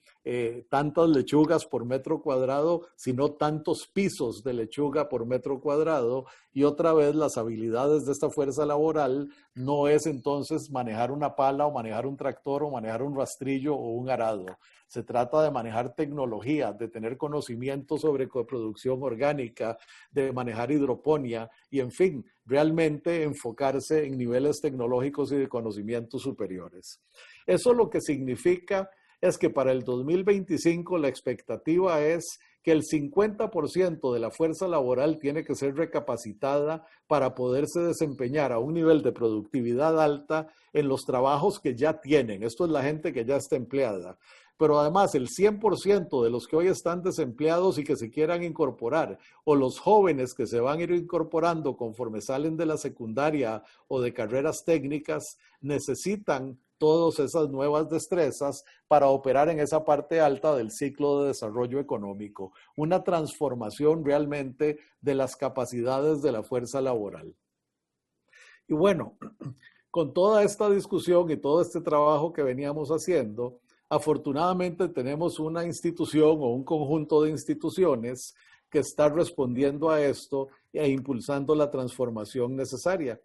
tantas lechugas por metro cuadrado, sino tantos pisos de lechuga por metro cuadrado, y otra vez las habilidades de esta fuerza laboral no es entonces manejar una pala o manejar un tractor o manejar un rastrillo o un arado. Se trata de manejar tecnología, de tener conocimiento sobre coproducción orgánica, de manejar hidroponía y, en fin, realmente enfocarse en niveles tecnológicos y de conocimiento superiores. Eso lo que significa es que para el 2025 la expectativa es que el 50% de la fuerza laboral tiene que ser recapacitada para poderse desempeñar a un nivel de productividad alta en los trabajos que ya tienen. Esto es la gente que ya está empleada. Pero además el 100% de los que hoy están desempleados y que se quieran incorporar, o los jóvenes que se van a ir incorporando conforme salen de la secundaria o de carreras técnicas, necesitan todas esas nuevas destrezas para operar en esa parte alta del ciclo de desarrollo económico. Una transformación realmente de las capacidades de la fuerza laboral. Y bueno, con toda esta discusión y todo este trabajo que veníamos haciendo, afortunadamente tenemos una institución o un conjunto de instituciones que está respondiendo a esto e impulsando la transformación necesaria.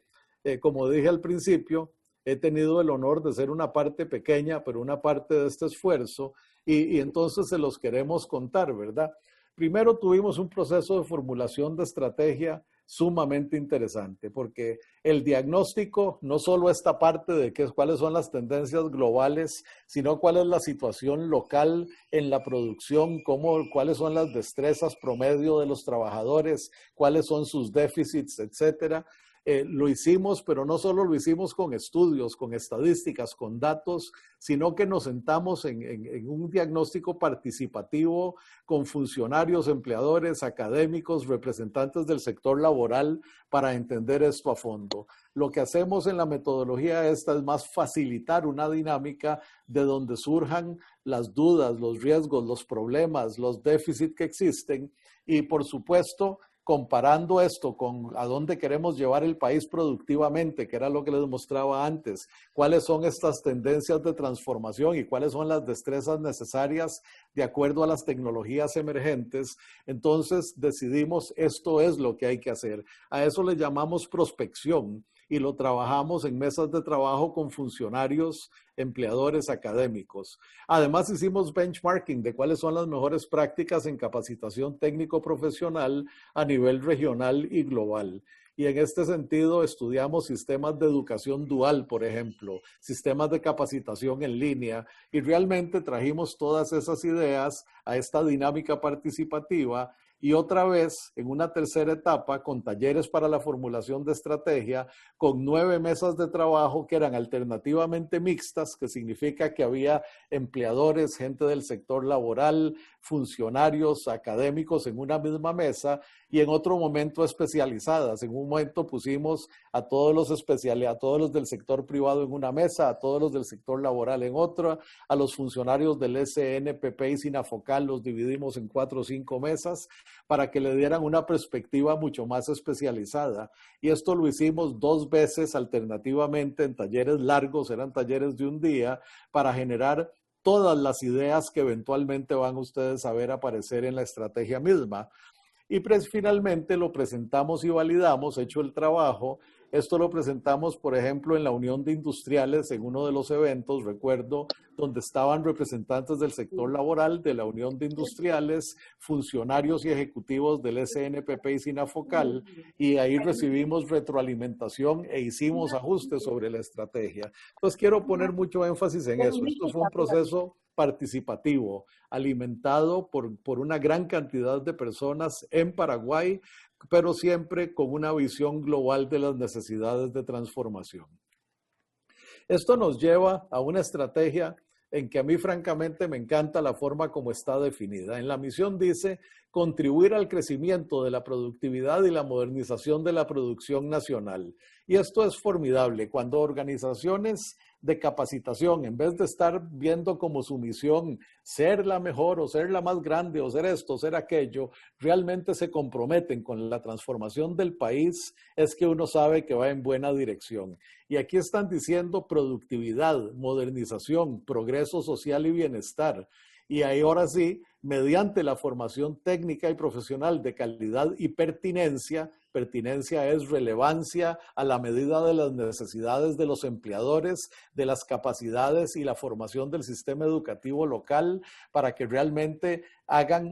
Como dije al principio, he tenido el honor de ser una parte pequeña, pero una parte de este esfuerzo, y entonces se los queremos contar, ¿verdad? Primero tuvimos un proceso de formulación de estrategia sumamente interesante, porque el diagnóstico no solo esta parte de cuáles son las tendencias globales, sino cuál es la situación local en la producción, cuáles son las destrezas promedio de los trabajadores, cuáles son sus déficits, etcétera. Lo hicimos, pero no solo lo hicimos con estudios, con estadísticas, con datos, sino que nos sentamos en un diagnóstico participativo con funcionarios, empleadores, académicos, representantes del sector laboral para entender esto a fondo. Lo que hacemos en la metodología esta es más facilitar una dinámica de donde surjan las dudas, los riesgos, los problemas, los déficits que existen y, por supuesto, comparando esto con a dónde queremos llevar el país productivamente, que era lo que les mostraba antes, cuáles son estas tendencias de transformación y cuáles son las destrezas necesarias de acuerdo a las tecnologías emergentes, entonces decidimos esto es lo que hay que hacer. A eso le llamamos prospección y lo trabajamos en mesas de trabajo con funcionarios, empleadores, académicos. Además hicimos benchmarking de cuáles son las mejores prácticas en capacitación técnico-profesional a nivel regional y global. Y en este sentido estudiamos sistemas de educación dual, por ejemplo, sistemas de capacitación en línea, y realmente trajimos todas esas ideas a esta dinámica participativa. Y otra vez, en una tercera etapa, con talleres para la formulación de estrategia, con 9 mesas de trabajo que eran alternativamente mixtas, que significa que había empleadores, gente del sector laboral, funcionarios, académicos en una misma mesa, y en otro momento especializadas. En un momento pusimos a todos los del sector privado en una mesa, a todos los del sector laboral en otra, a los funcionarios del SNPP y Sinafocal los dividimos en 4 o 5 mesas, para que le dieran una perspectiva mucho más especializada. Y esto lo hicimos 2 veces alternativamente en talleres largos, eran talleres de un día, para generar todas las ideas que eventualmente van ustedes a ver aparecer en la estrategia misma. Y finalmente lo presentamos y validamos, hecho el trabajo. Esto lo presentamos, por ejemplo, en la Unión de Industriales, en uno de los eventos, recuerdo, donde estaban representantes del sector laboral, de la Unión de Industriales, funcionarios y ejecutivos del SNPP y Sinafocal, y ahí recibimos retroalimentación e hicimos ajustes sobre la estrategia. Entonces, quiero poner mucho énfasis en eso. Esto fue un proceso participativo, alimentado por una gran cantidad de personas en Paraguay, pero siempre con una visión global de las necesidades de transformación. Esto nos lleva a una estrategia en que a mí francamente me encanta la forma como está definida. En la misión dice contribuir al crecimiento de la productividad y la modernización de la producción nacional. Y esto es formidable cuando organizaciones de capacitación, en vez de estar viendo como su misión ser la mejor o ser la más grande o ser esto, ser aquello, realmente se comprometen con la transformación del país, es que uno sabe que va en buena dirección. Y aquí están diciendo productividad, modernización, progreso social y bienestar. Y ahí ahora sí, mediante la formación técnica y profesional de calidad y pertinencia es relevancia a la medida de las necesidades de los empleadores, de las capacidades y la formación del sistema educativo local para que realmente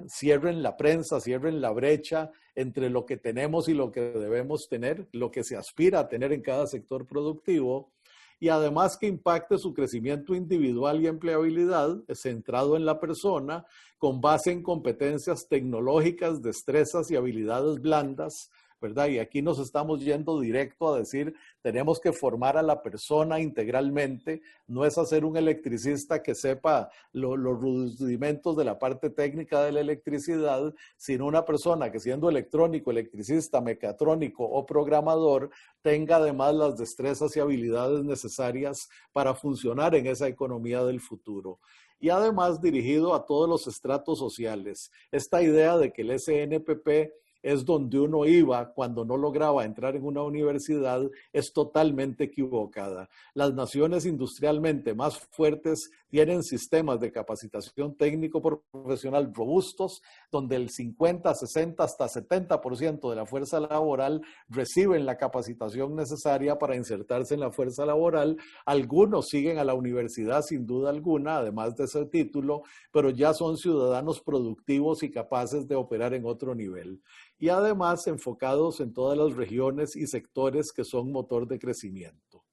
cierren la prensa, cierren la brecha entre lo que tenemos y lo que debemos tener, lo que se aspira a tener en cada sector productivo. Y además que impacte su crecimiento individual y empleabilidad, centrado en la persona, con base en competencias tecnológicas, destrezas y habilidades blandas, ¿verdad? Y aquí nos estamos yendo directo a decir, tenemos que formar a la persona integralmente, no es hacer un electricista que sepa los rudimentos de la parte técnica de la electricidad, sino una persona que siendo electrónico, electricista, mecatrónico o programador, tenga además las destrezas y habilidades necesarias para funcionar en esa economía del futuro. Y además dirigido a todos los estratos sociales. Esta idea de que el SNPP es donde uno iba cuando no lograba entrar en una universidad, es totalmente equivocada. Las naciones industrialmente más fuertes tienen sistemas de capacitación técnico-profesional robustos, donde el 50, 60, hasta 70% de la fuerza laboral reciben la capacitación necesaria para insertarse en la fuerza laboral. Algunos siguen a la universidad sin duda alguna, además de ese título, pero ya son ciudadanos productivos y capaces de operar en otro nivel. Y además enfocados en todas las regiones y sectores que son motor de crecimiento.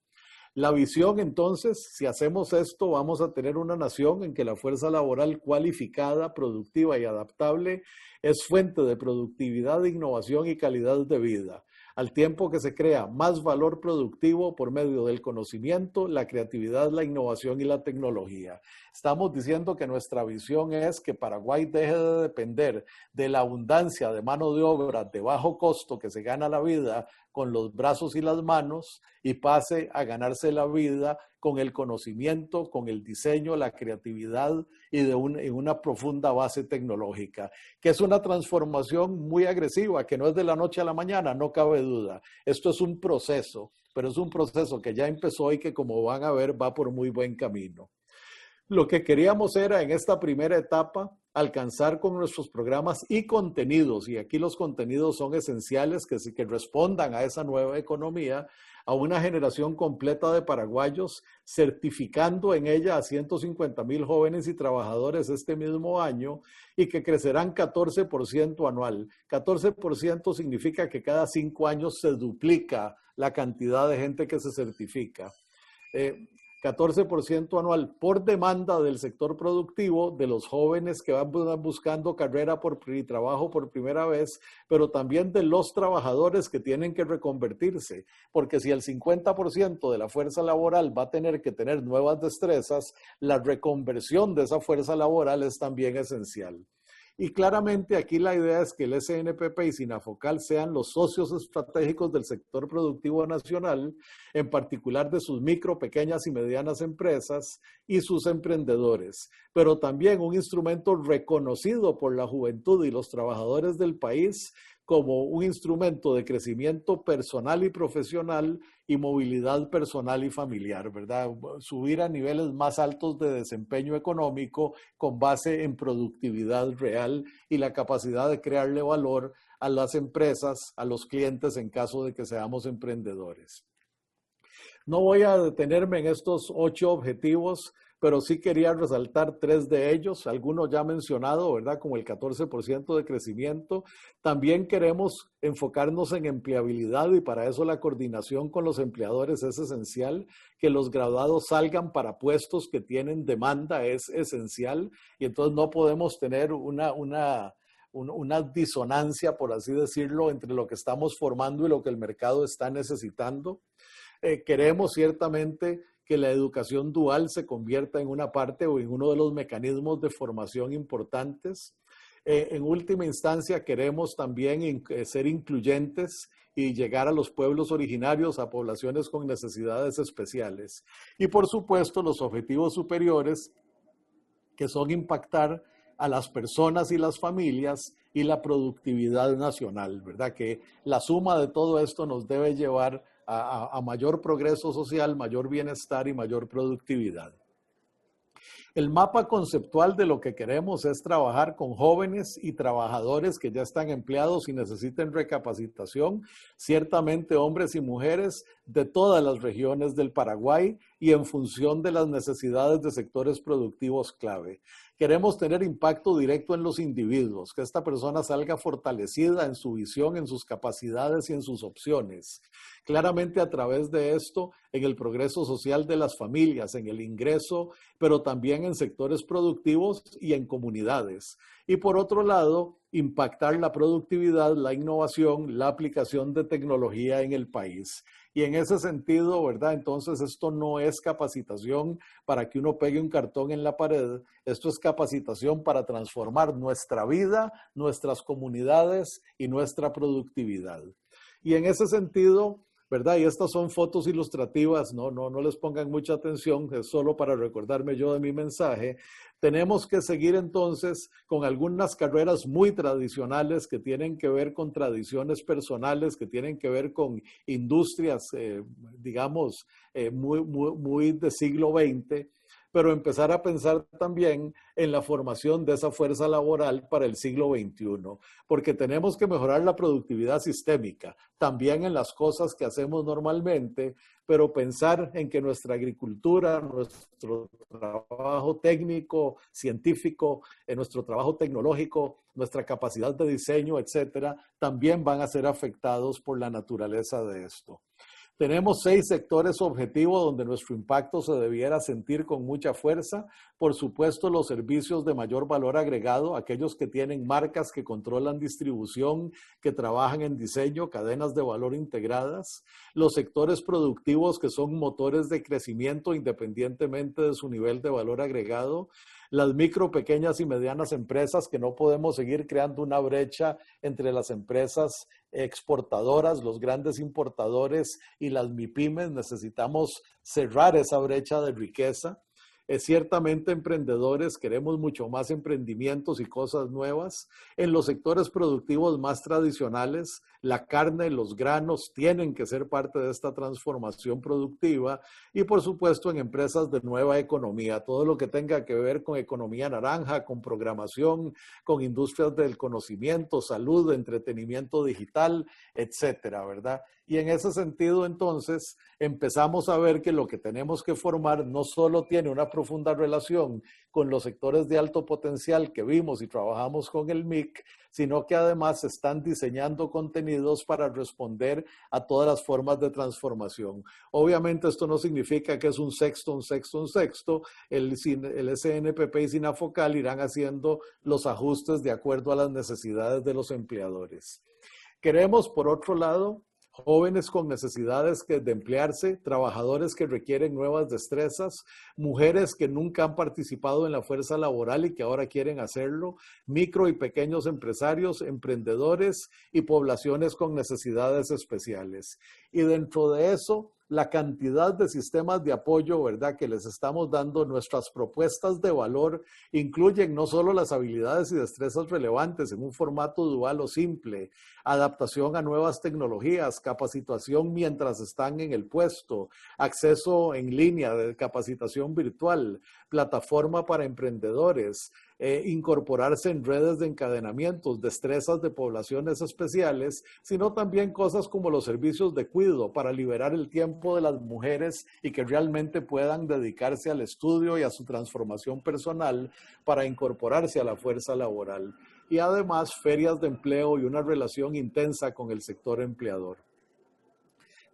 La visión entonces, si hacemos esto, vamos a tener una nación en que la fuerza laboral cualificada, productiva y adaptable es fuente de productividad, innovación y calidad de vida, al tiempo que se crea más valor productivo por medio del conocimiento, la creatividad, la innovación y la tecnología. Estamos diciendo que nuestra visión es que Paraguay deje de depender de la abundancia de mano de obra de bajo costo que se gana la vida con los brazos y las manos y pase a ganarse la vida con el conocimiento, con el diseño, la creatividad y en una profunda base tecnológica, que es una transformación muy agresiva, que no es de la noche a la mañana, no cabe duda. Esto es un proceso, pero es un proceso que ya empezó y que, como van a ver, va por muy buen camino. Lo que queríamos era en esta primera etapa alcanzar con nuestros programas y contenidos, y aquí los contenidos son esenciales que respondan a esa nueva economía, a una generación completa de paraguayos, certificando en ella a 150,000 jóvenes y trabajadores este mismo año y que crecerán 14% anual. 14% significa que cada 5 años se duplica la cantidad de gente que se certifica. 14% anual por demanda del sector productivo, de los jóvenes que van buscando carrera y trabajo por primera vez, pero también de los trabajadores que tienen que reconvertirse, porque si el 50% de la fuerza laboral va a tener que tener nuevas destrezas, la reconversión de esa fuerza laboral es también esencial. Y claramente aquí la idea es que el SNPP y Sinafocal sean los socios estratégicos del sector productivo nacional, en particular de sus micro, pequeñas y medianas empresas y sus emprendedores, pero también un instrumento reconocido por la juventud y los trabajadores del país como un instrumento de crecimiento personal y profesional y movilidad personal y familiar, ¿verdad? Subir a niveles más altos de desempeño económico con base en productividad real y la capacidad de crearle valor a las empresas, a los clientes en caso de que seamos emprendedores. No voy a detenerme en estos 8 objetivos, pero sí quería resaltar 3 de ellos, algunos ya mencionado, ¿verdad? Como el 14% de crecimiento. También queremos enfocarnos en empleabilidad y para eso la coordinación con los empleadores es esencial. Que los graduados salgan para puestos que tienen demanda es esencial y entonces no podemos tener una disonancia, por así decirlo, entre lo que estamos formando y lo que el mercado está necesitando. Queremos ciertamente que la educación dual se convierta en una parte o en uno de los mecanismos de formación importantes. En última instancia, queremos también ser incluyentes y llegar a los pueblos originarios, a poblaciones con necesidades especiales. Y por supuesto, los objetivos superiores, que son impactar a las personas y las familias y la productividad nacional, ¿verdad? Que la suma de todo esto nos debe llevar a mayor progreso social, mayor bienestar y mayor productividad. El mapa conceptual de lo que queremos es trabajar con jóvenes y trabajadores que ya están empleados y necesiten recapacitación, ciertamente hombres y mujeres de todas las regiones del Paraguay y en función de las necesidades de sectores productivos clave. Queremos tener impacto directo en los individuos, que esta persona salga fortalecida en su visión, en sus capacidades y en sus opciones. Claramente a través de esto, en el progreso social de las familias, en el ingreso, pero también en sectores productivos y en comunidades. Y por otro lado, impactar la productividad, la innovación, la aplicación de tecnología en el país. Y en ese sentido, ¿verdad? Entonces esto no es capacitación para que uno pegue un cartón en la pared, esto es capacitación para transformar nuestra vida, nuestras comunidades y nuestra productividad. Y en ese sentido, ¿verdad? Y estas son fotos ilustrativas, no les pongan mucha atención, es solo para recordarme yo de mi mensaje. Tenemos que seguir entonces con algunas carreras muy tradicionales que tienen que ver con tradiciones personales, que tienen que ver con industrias, digamos, muy de siglo XX, pero empezar a pensar también en la formación de esa fuerza laboral para el siglo XXI, porque tenemos que mejorar la productividad sistémica, también en las cosas que hacemos normalmente, pero pensar en que nuestra agricultura, nuestro trabajo técnico, científico, nuestro trabajo tecnológico, nuestra capacidad de diseño, etcétera, también van a ser afectados por la naturaleza de esto. Tenemos 6 sectores objetivos donde nuestro impacto se debiera sentir con mucha fuerza. Por supuesto, los servicios de mayor valor agregado, aquellos que tienen marcas que controlan distribución, que trabajan en diseño, cadenas de valor integradas. Los sectores productivos que son motores de crecimiento independientemente de su nivel de valor agregado. Las micro, pequeñas y medianas empresas, que no podemos seguir creando una brecha entre las empresas exportadoras, los grandes importadores y las MIPYMES. Necesitamos cerrar esa brecha de riqueza. Ciertamente emprendedores, queremos mucho más emprendimientos y cosas nuevas. En los sectores productivos más tradicionales, la carne, los granos tienen que ser parte de esta transformación productiva y por supuesto en empresas de nueva economía, todo lo que tenga que ver con economía naranja, con programación, con industrias del conocimiento, salud, entretenimiento digital, etcétera, ¿verdad? Y en ese sentido, entonces, empezamos a ver que lo que tenemos que formar no solo tiene una profunda relación con los sectores de alto potencial que vimos y trabajamos con el MIC, sino que además se están diseñando contenidos para responder a todas las formas de transformación. Obviamente esto no significa que es un sexto. El SNPP y SINAFOCAL irán haciendo los ajustes de acuerdo a las necesidades de los empleadores. Queremos, por otro lado, jóvenes con necesidades de emplearse, trabajadores que requieren nuevas destrezas, mujeres que nunca han participado en la fuerza laboral y que ahora quieren hacerlo, micro y pequeños empresarios, emprendedores y poblaciones con necesidades especiales. Y dentro de eso, la cantidad de sistemas de apoyo, ¿verdad?, que les estamos dando, nuestras propuestas de valor incluyen no solo las habilidades y destrezas relevantes en un formato dual o simple, adaptación a nuevas tecnologías, capacitación mientras están en el puesto, acceso en línea de capacitación virtual, plataforma para emprendedores, incorporarse en redes de encadenamientos, destrezas de poblaciones especiales, sino también cosas como los servicios de cuidado para liberar el tiempo de las mujeres y que realmente puedan dedicarse al estudio y a su transformación personal para incorporarse a la fuerza laboral. Y además ferias de empleo y una relación intensa con el sector empleador.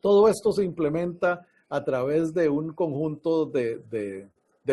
Todo esto se implementa a través de un conjunto de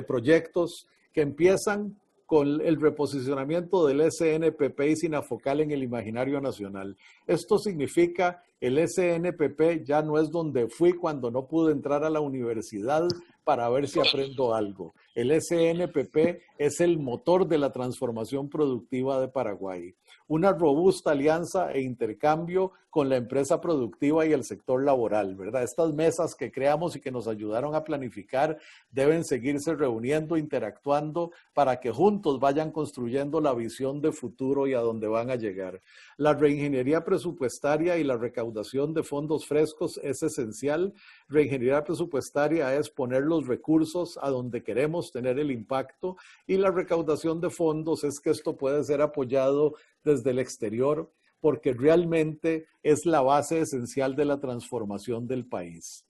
proyectos que empiezan con el reposicionamiento del SNPP y Sinafocal en el imaginario nacional. Esto significa el SNPP ya no es donde fui cuando no pude entrar a la universidad para ver si aprendo algo. El SNPP es el motor de la transformación productiva de Paraguay. Una robusta alianza e intercambio con la empresa productiva y el sector laboral, ¿verdad? Estas mesas que creamos y que nos ayudaron a planificar deben seguirse reuniendo, interactuando para que juntos vayan construyendo la visión de futuro y a dónde van a llegar. La reingeniería presupuestaria y la recaudación de fondos frescos es esencial. Reingeniería presupuestaria es poner los recursos a donde queremos tener el impacto y la recaudación de fondos es que esto puede ser apoyado desde el exterior porque realmente es la base esencial de la transformación del país.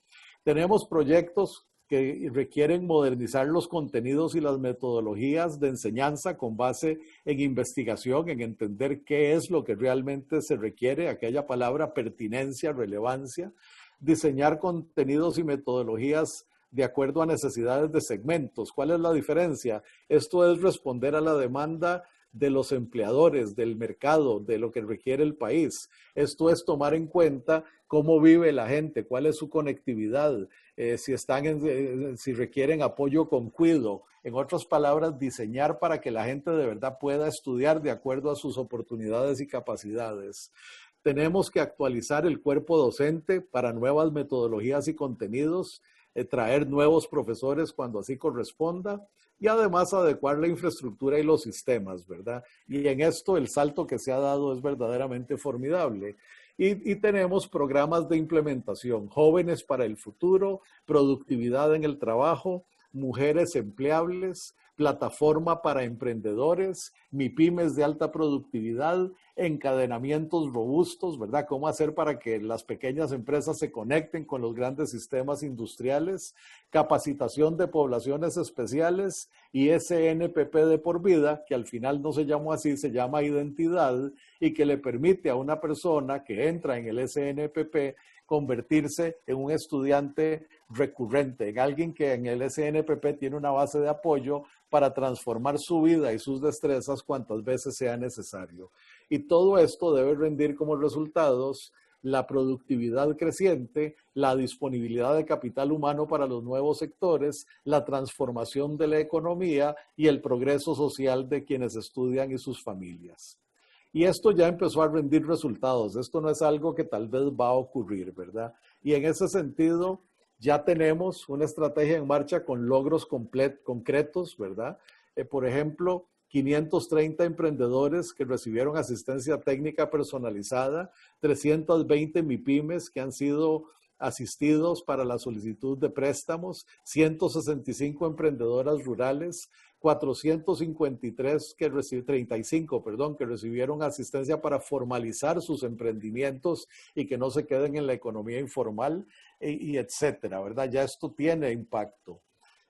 Tenemos proyectos que requieren modernizar los contenidos y las metodologías de enseñanza con base en investigación, en entender qué es lo que realmente se requiere, aquella palabra pertinencia, relevancia, diseñar contenidos y metodologías de acuerdo a necesidades de segmentos. ¿Cuál es la diferencia? Esto es responder a la demanda de los empleadores, del mercado, de lo que requiere el país. Esto es tomar en cuenta cómo vive la gente, cuál es su conectividad, si requieren apoyo con cuidado. En otras palabras, diseñar para que la gente de verdad pueda estudiar de acuerdo a sus oportunidades y capacidades. Tenemos que actualizar el cuerpo docente para nuevas metodologías y contenidos, traer nuevos profesores cuando así corresponda y además adecuar la infraestructura y los sistemas, ¿verdad? Y en esto el salto que se ha dado es verdaderamente formidable. Y tenemos programas de implementación, jóvenes para el futuro, productividad en el trabajo, mujeres empleables, plataforma para emprendedores, MIPYMES de alta productividad, encadenamientos robustos, ¿verdad? ¿Cómo hacer para que las pequeñas empresas se conecten con los grandes sistemas industriales? Capacitación de poblaciones especiales y SNPP de por vida, que al final no se llama así, se llama identidad y que le permite a una persona que entra en el SNPP convertirse en un estudiante recurrente, en alguien que en el SNPP tiene una base de apoyo para transformar su vida y sus destrezas cuantas veces sea necesario. Y todo esto debe rendir como resultados la productividad creciente, la disponibilidad de capital humano para los nuevos sectores, la transformación de la economía y el progreso social de quienes estudian y sus familias. Y esto ya empezó a rendir resultados. Esto no es algo que tal vez va a ocurrir, ¿verdad? Y en ese sentido, ya tenemos una estrategia en marcha con logros concretos, ¿verdad? Por ejemplo, 530 emprendedores que recibieron asistencia técnica personalizada, 320 MIPYMES que han sido asistidos para la solicitud de préstamos, 165 emprendedoras rurales, 453 que recibieron asistencia para formalizar sus emprendimientos y que no se queden en la economía informal, y etcétera, ¿verdad? Ya esto tiene impacto.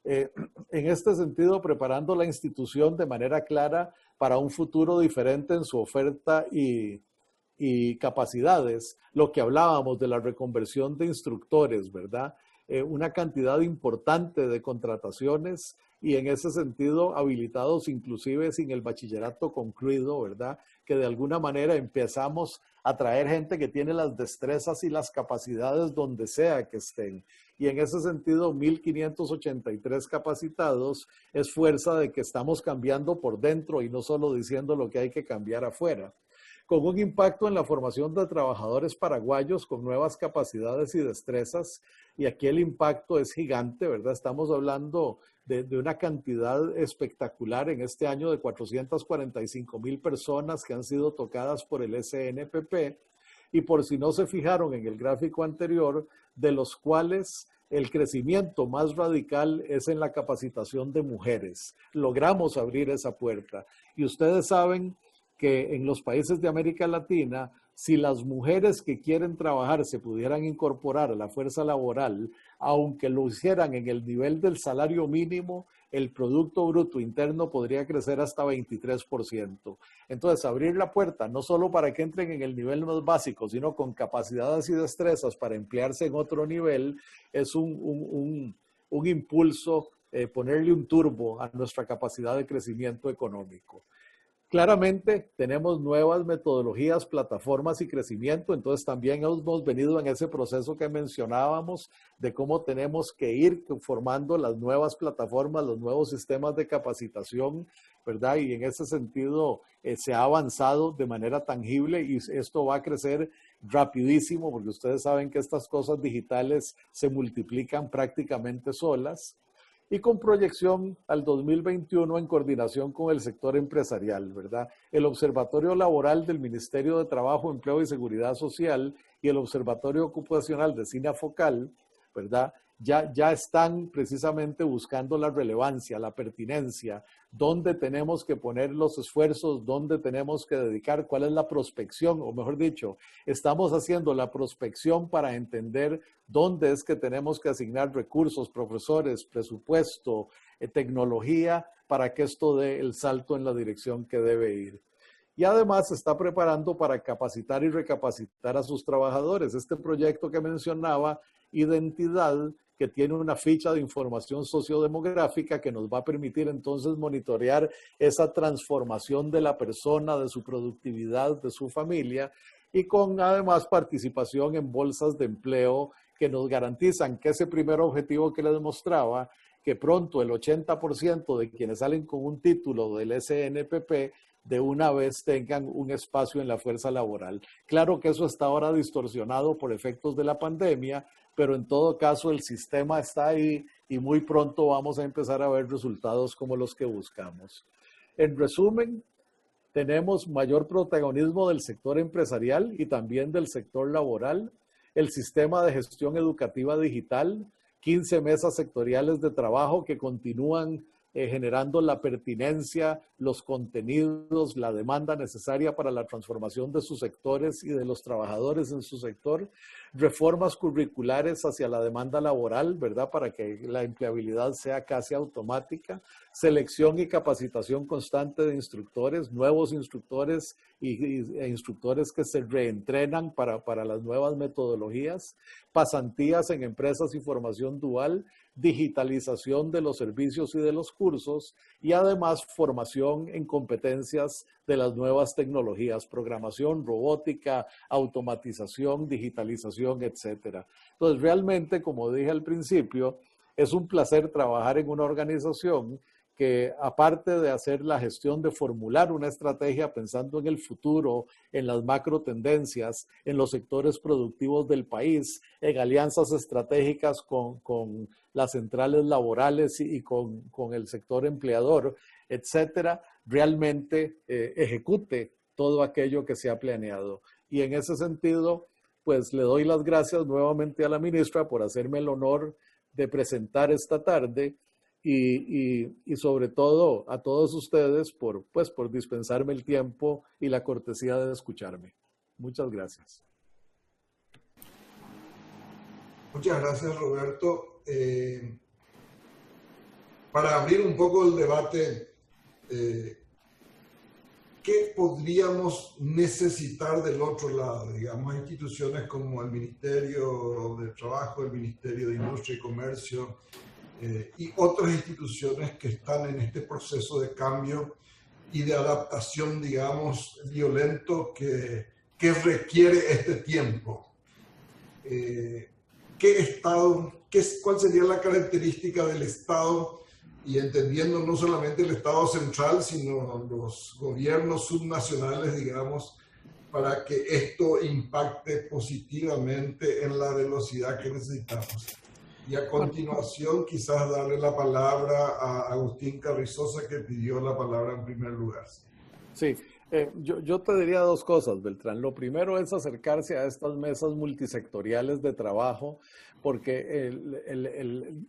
En este sentido, preparando la institución de manera clara para un futuro diferente en su oferta y capacidades, lo que hablábamos de la reconversión de instructores, ¿verdad? Una cantidad importante de contrataciones y en ese sentido habilitados inclusive sin el bachillerato concluido, ¿verdad? Que de alguna manera empezamos a traer gente que tiene las destrezas y las capacidades donde sea que estén. Y en ese sentido, 1.583 capacitados es fuerza de que estamos cambiando por dentro y no solo diciendo lo que hay que cambiar afuera. Con un impacto en la formación de trabajadores paraguayos con nuevas capacidades y destrezas, y aquí el impacto es gigante, ¿verdad? Estamos hablando de una cantidad espectacular en este año de 445,000 personas que han sido tocadas por el SNPP, y por si no se fijaron en el gráfico anterior, de los cuales el crecimiento más radical es en la capacitación de mujeres. Logramos abrir esa puerta. Y ustedes saben que en los países de América Latina, si las mujeres que quieren trabajar se pudieran incorporar a la fuerza laboral, aunque lo hicieran en el nivel del salario mínimo, el Producto Bruto Interno podría crecer hasta 23%. Entonces, abrir la puerta no solo para que entren en el nivel más básico, sino con capacidades y destrezas para emplearse en otro nivel, es un impulso, ponerle un turbo a nuestra capacidad de crecimiento económico. Claramente tenemos nuevas metodologías, plataformas y crecimiento, entonces también hemos venido en ese proceso que mencionábamos de cómo tenemos que ir formando las nuevas plataformas, los nuevos sistemas de capacitación, ¿verdad? Y en ese sentido se ha avanzado de manera tangible y esto va a crecer rapidísimo porque ustedes saben que estas cosas digitales se multiplican prácticamente solas. Y con proyección al 2021 en coordinación con el sector empresarial, ¿verdad? El Observatorio Laboral del Ministerio de Trabajo, Empleo y Seguridad Social y el Observatorio Ocupacional de SINAFOCAL, ¿verdad? Ya están precisamente buscando la relevancia, la pertinencia, dónde tenemos que poner los esfuerzos, dónde tenemos que dedicar, cuál es la prospección, o mejor dicho, estamos haciendo la prospección para entender dónde es que tenemos que asignar recursos, profesores, presupuesto, tecnología, para que esto dé el salto en la dirección que debe ir. Y además se está preparando para capacitar y recapacitar a sus trabajadores. Este proyecto que mencionaba, Identidad, que tiene una ficha de información sociodemográfica que nos va a permitir entonces monitorear esa transformación de la persona, de su productividad, de su familia, y con además participación en bolsas de empleo que nos garantizan que ese primer objetivo que les mostraba, que pronto el 80% de quienes salen con un título del SNPP de una vez tengan un espacio en la fuerza laboral. Claro que eso está ahora distorsionado por efectos de la pandemia, pero en todo caso el sistema está ahí y muy pronto vamos a empezar a ver resultados como los que buscamos. En resumen, tenemos mayor protagonismo del sector empresarial y también del sector laboral, el sistema de gestión educativa digital, 15 mesas sectoriales de trabajo que continúan generando la pertinencia, los contenidos, la demanda necesaria para la transformación de sus sectores y de los trabajadores en su sector, reformas curriculares hacia la demanda laboral, ¿verdad? Para que la empleabilidad sea casi automática, selección y capacitación constante de instructores, nuevos instructores e instructores que se reentrenan para las nuevas metodologías, pasantías en empresas y formación dual, digitalización de los servicios y de los cursos y además formación en competencias de las nuevas tecnologías, programación, robótica, automatización, digitalización, etc. Entonces, realmente, como dije al principio, es un placer trabajar en una organización que aparte de hacer la gestión de formular una estrategia pensando en el futuro, en las macro tendencias, en los sectores productivos del país, en alianzas estratégicas con las centrales laborales y con el sector empleador, etcétera, realmente ejecute todo aquello que se ha planeado. Y en ese sentido, pues le doy las gracias nuevamente a la ministra por hacerme el honor de presentar esta tarde. Y sobre todo a todos ustedes por dispensarme el tiempo y la cortesía de escucharme. Muchas gracias. Muchas gracias, Roberto. Para abrir un poco el debate, ¿qué podríamos necesitar del otro lado? Digamos, instituciones como el Ministerio de Trabajo, el Ministerio de Industria y Comercio, y otras instituciones que están en este proceso de cambio y de adaptación, digamos, violento que requiere este tiempo. ¿Cuál sería la característica del Estado? Y entendiendo no solamente el Estado central, sino los gobiernos subnacionales, digamos, para que esto impacte positivamente en la velocidad que necesitamos. Y a continuación, quizás darle la palabra a Agustín Carrizosa, que pidió la palabra en primer lugar. Sí, Yo te diría dos cosas, Beltrán. Lo primero es acercarse a estas mesas multisectoriales de trabajo, porque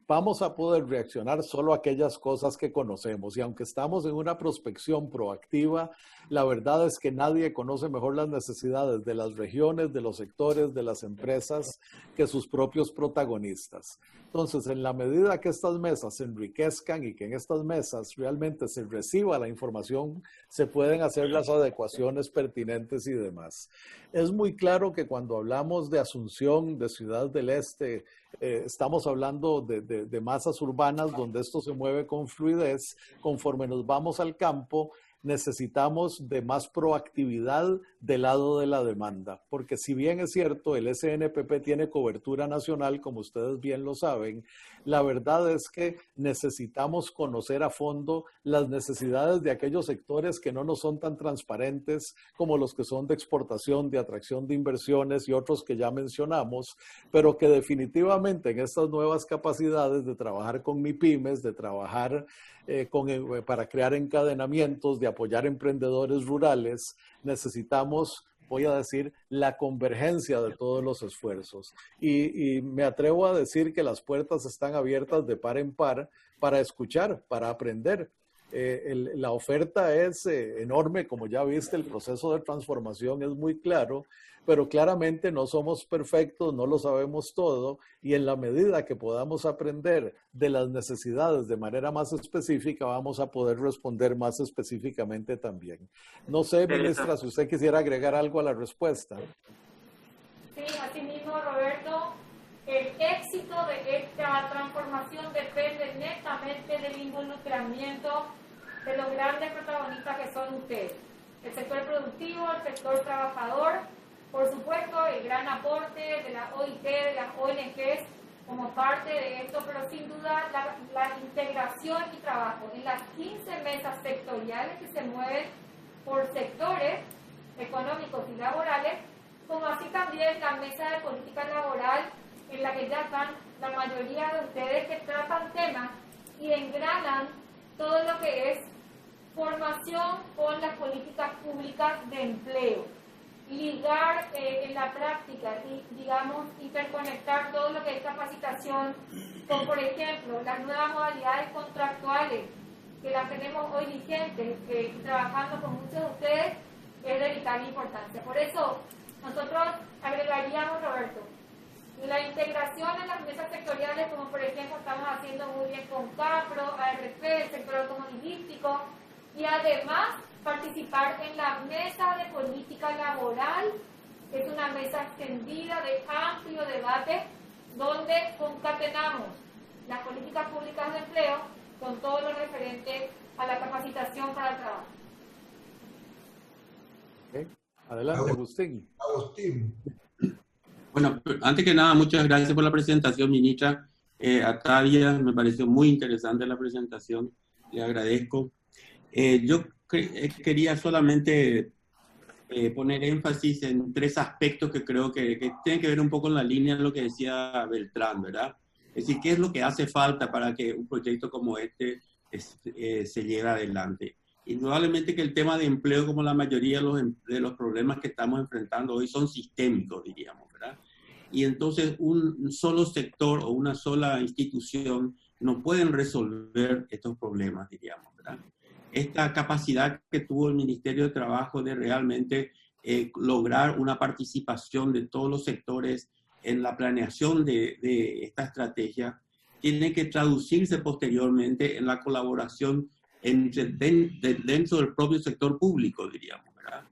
vamos a poder reaccionar solo a aquellas cosas que conocemos. Y aunque estamos en una prospección proactiva, la verdad es que nadie conoce mejor las necesidades de las regiones, de los sectores, de las empresas, que sus propios protagonistas. Entonces, en la medida que estas mesas se enriquezcan y que en estas mesas realmente se reciba la información, se pueden hacer las adecuaciones pertinentes y demás. Es muy claro que cuando hablamos de Asunción, de Ciudad del Este, estamos hablando de masas urbanas donde esto se mueve con fluidez. Conforme nos vamos al campo, necesitamos de más proactividad del lado de la demanda, porque si bien es cierto, el SNPP tiene cobertura nacional, como ustedes bien lo saben, la verdad es que necesitamos conocer a fondo las necesidades de aquellos sectores que no nos son tan transparentes como los que son de exportación, de atracción de inversiones y otros que ya mencionamos, pero que definitivamente en estas nuevas capacidades de trabajar con MIPYMES, de trabajar para crear encadenamientos, de apoyar emprendedores rurales, necesitamos, voy a decir, la convergencia de todos los esfuerzos. Y me atrevo a decir que las puertas están abiertas de par en par para escuchar, para aprender. La oferta es enorme, como ya viste, el proceso de transformación es muy claro, pero claramente no somos perfectos, no lo sabemos todo, y en la medida que podamos aprender de las necesidades de manera más específica, vamos a poder responder más específicamente también. No sé, ministra, si usted quisiera agregar algo a la respuesta. Sí, así mismo, Roberto, el éxito de esta transformación depende netamente del involucramiento de los grandes protagonistas que son ustedes. El sector productivo, el sector trabajador, por supuesto, el gran aporte de la OIT, de las ONGs como parte de esto, pero sin duda la integración y trabajo en las 15 mesas sectoriales que se mueven por sectores económicos y laborales, como así también la mesa de política laboral en la que ya están la mayoría de ustedes que tratan temas y engranan todo lo que es formación con las políticas públicas de empleo, ligar en la práctica y, digamos, interconectar todo lo que es capacitación con, por ejemplo, las nuevas modalidades contractuales que las tenemos hoy vigentes, trabajando con muchos de ustedes, es de vital importancia. Por eso, nosotros agregaríamos, Roberto, la integración en las mesas sectoriales, como por ejemplo estamos haciendo muy bien con CAPRO, ARP, el sector automovilístico, y además participar en la mesa de política laboral, que es una mesa extendida de amplio debate, donde concatenamos las políticas públicas de empleo con todo lo referente a la capacitación para el trabajo. Okay. Adelante, Agustín. Bueno, antes que nada, muchas gracias por la presentación, ministra. A Tavia me pareció muy interesante la presentación, le agradezco. Yo quería solamente poner énfasis en 3 aspectos que creo que tienen que ver un poco en la línea de lo que decía Beltrán, ¿verdad? Es decir, ¿qué es lo que hace falta para que un proyecto como este se lleve adelante? Indudablemente que el tema de empleo, como la mayoría de los problemas que estamos enfrentando hoy, son sistémicos, diríamos, ¿verdad? Y entonces un solo sector o una sola institución no pueden resolver estos problemas, diríamos, ¿verdad? Esta capacidad que tuvo el Ministerio de Trabajo de realmente lograr una participación de todos los sectores en la planeación de esta estrategia tiene que traducirse posteriormente en la colaboración dentro del propio sector público, diríamos, ¿verdad?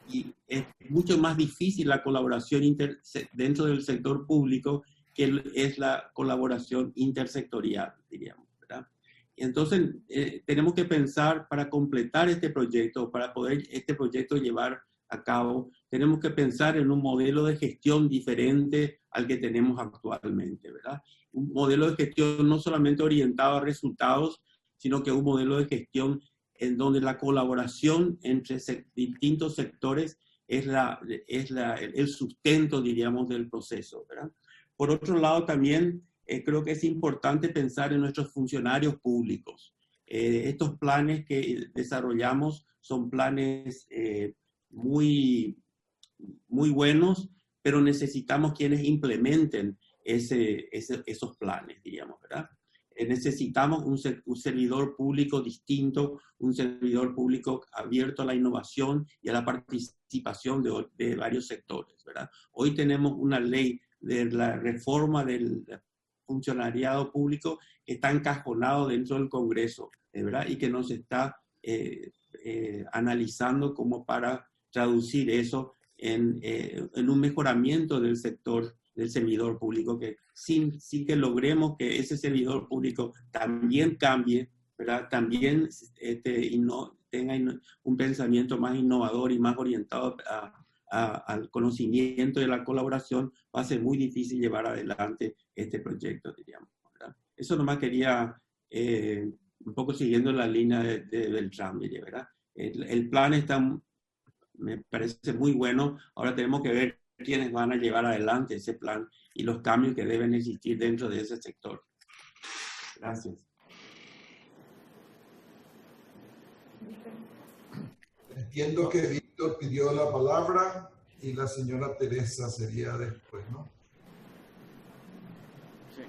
Y es mucho más difícil la colaboración dentro del sector público que es la colaboración intersectorial, diríamos, ¿verdad? Y entonces tenemos que pensar para completar este proyecto, para poder este proyecto llevar a cabo, tenemos que pensar en un modelo de gestión diferente al que tenemos actualmente, ¿verdad? Un modelo de gestión no solamente orientado a resultados, sino que un modelo de gestión en donde la colaboración entre distintos sectores es el sustento, diríamos, del proceso, ¿verdad? Por otro lado, también creo que es importante pensar en nuestros funcionarios públicos. Estos planes que desarrollamos son planes muy buenos, pero necesitamos quienes implementen esos planes, digamos, ¿verdad? Necesitamos un servidor público distinto, un servidor público abierto a la innovación y a la participación de varios sectores, ¿verdad? Hoy tenemos una ley de la reforma del funcionariado público que está encajonado dentro del Congreso, ¿verdad? Y que no se está analizando como para traducir eso en un mejoramiento del sector del servidor público, que sin que logremos que ese servidor público también cambie, ¿verdad? También tenga un pensamiento más innovador y más orientado al conocimiento y a la colaboración, va a ser muy difícil llevar adelante este proyecto, diríamos, ¿verdad? Eso nomás quería, un poco siguiendo la línea de Beltrán, ¿verdad? El plan me parece muy bueno. Ahora tenemos que ver quiénes van a llevar adelante ese plan y los cambios que deben existir dentro de ese sector. Gracias. Entiendo que Víctor pidió la palabra y la señora Teresa sería después, ¿no? Sí.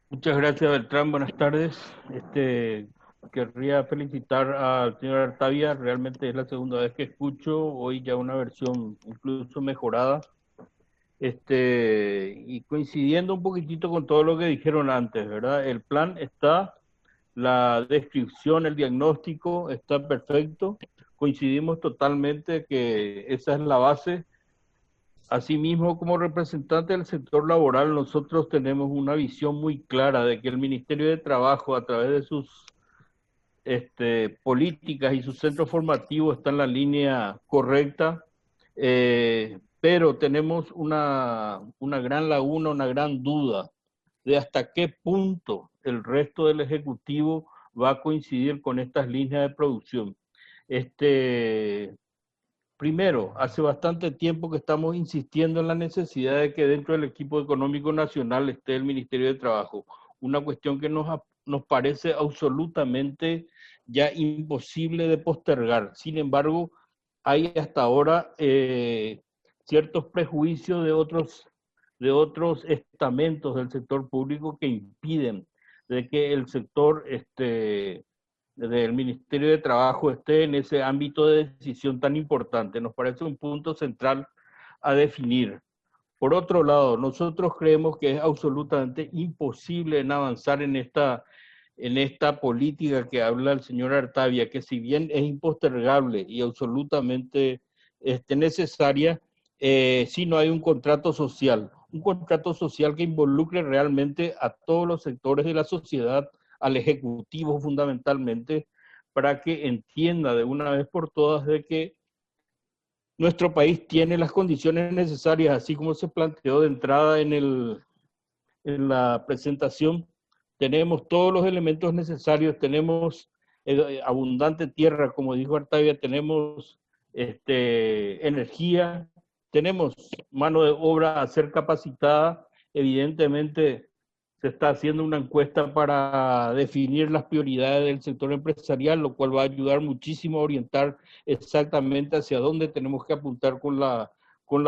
Muchas gracias, Beltrán. Buenas tardes. Querría felicitar al señor Artavia. Realmente es la segunda vez que escucho hoy ya una versión incluso mejorada. Y coincidiendo un poquitito con todo lo que dijeron antes, ¿verdad? El plan está, la descripción, el diagnóstico está perfecto. Coincidimos totalmente que esa es la base. Asimismo, como representante del sector laboral, nosotros tenemos una visión muy clara de que el Ministerio de Trabajo, a través de sus políticas y sus centros formativos, está en la línea correcta, pero tenemos una gran laguna, una gran duda de hasta qué punto el resto del Ejecutivo va a coincidir con estas líneas de producción. Primero, hace bastante tiempo que estamos insistiendo en la necesidad de que dentro del equipo económico nacional esté el Ministerio de Trabajo, una cuestión que nos parece absolutamente ya imposible de postergar. Sin embargo, hay hasta ahora ciertos prejuicios de otros estamentos del sector público que impiden de que el sector del Ministerio de Trabajo esté en ese ámbito de decisión tan importante. Nos parece un punto central a definir. Por otro lado, nosotros creemos que es absolutamente imposible en avanzar en esta política que habla el señor Artavia, que si bien es impostergable y absolutamente necesaria, si no hay un contrato social que involucre realmente a todos los sectores de la sociedad, al Ejecutivo fundamentalmente, para que entienda de una vez por todas de que nuestro país tiene las condiciones necesarias, así como se planteó de entrada en la presentación. Tenemos todos los elementos necesarios, tenemos abundante tierra, como dijo Artavia, tenemos energía, tenemos mano de obra a ser capacitada. Evidentemente se está haciendo una encuesta para definir las prioridades del sector empresarial, lo cual va a ayudar muchísimo a orientar exactamente hacia dónde tenemos que apuntar con la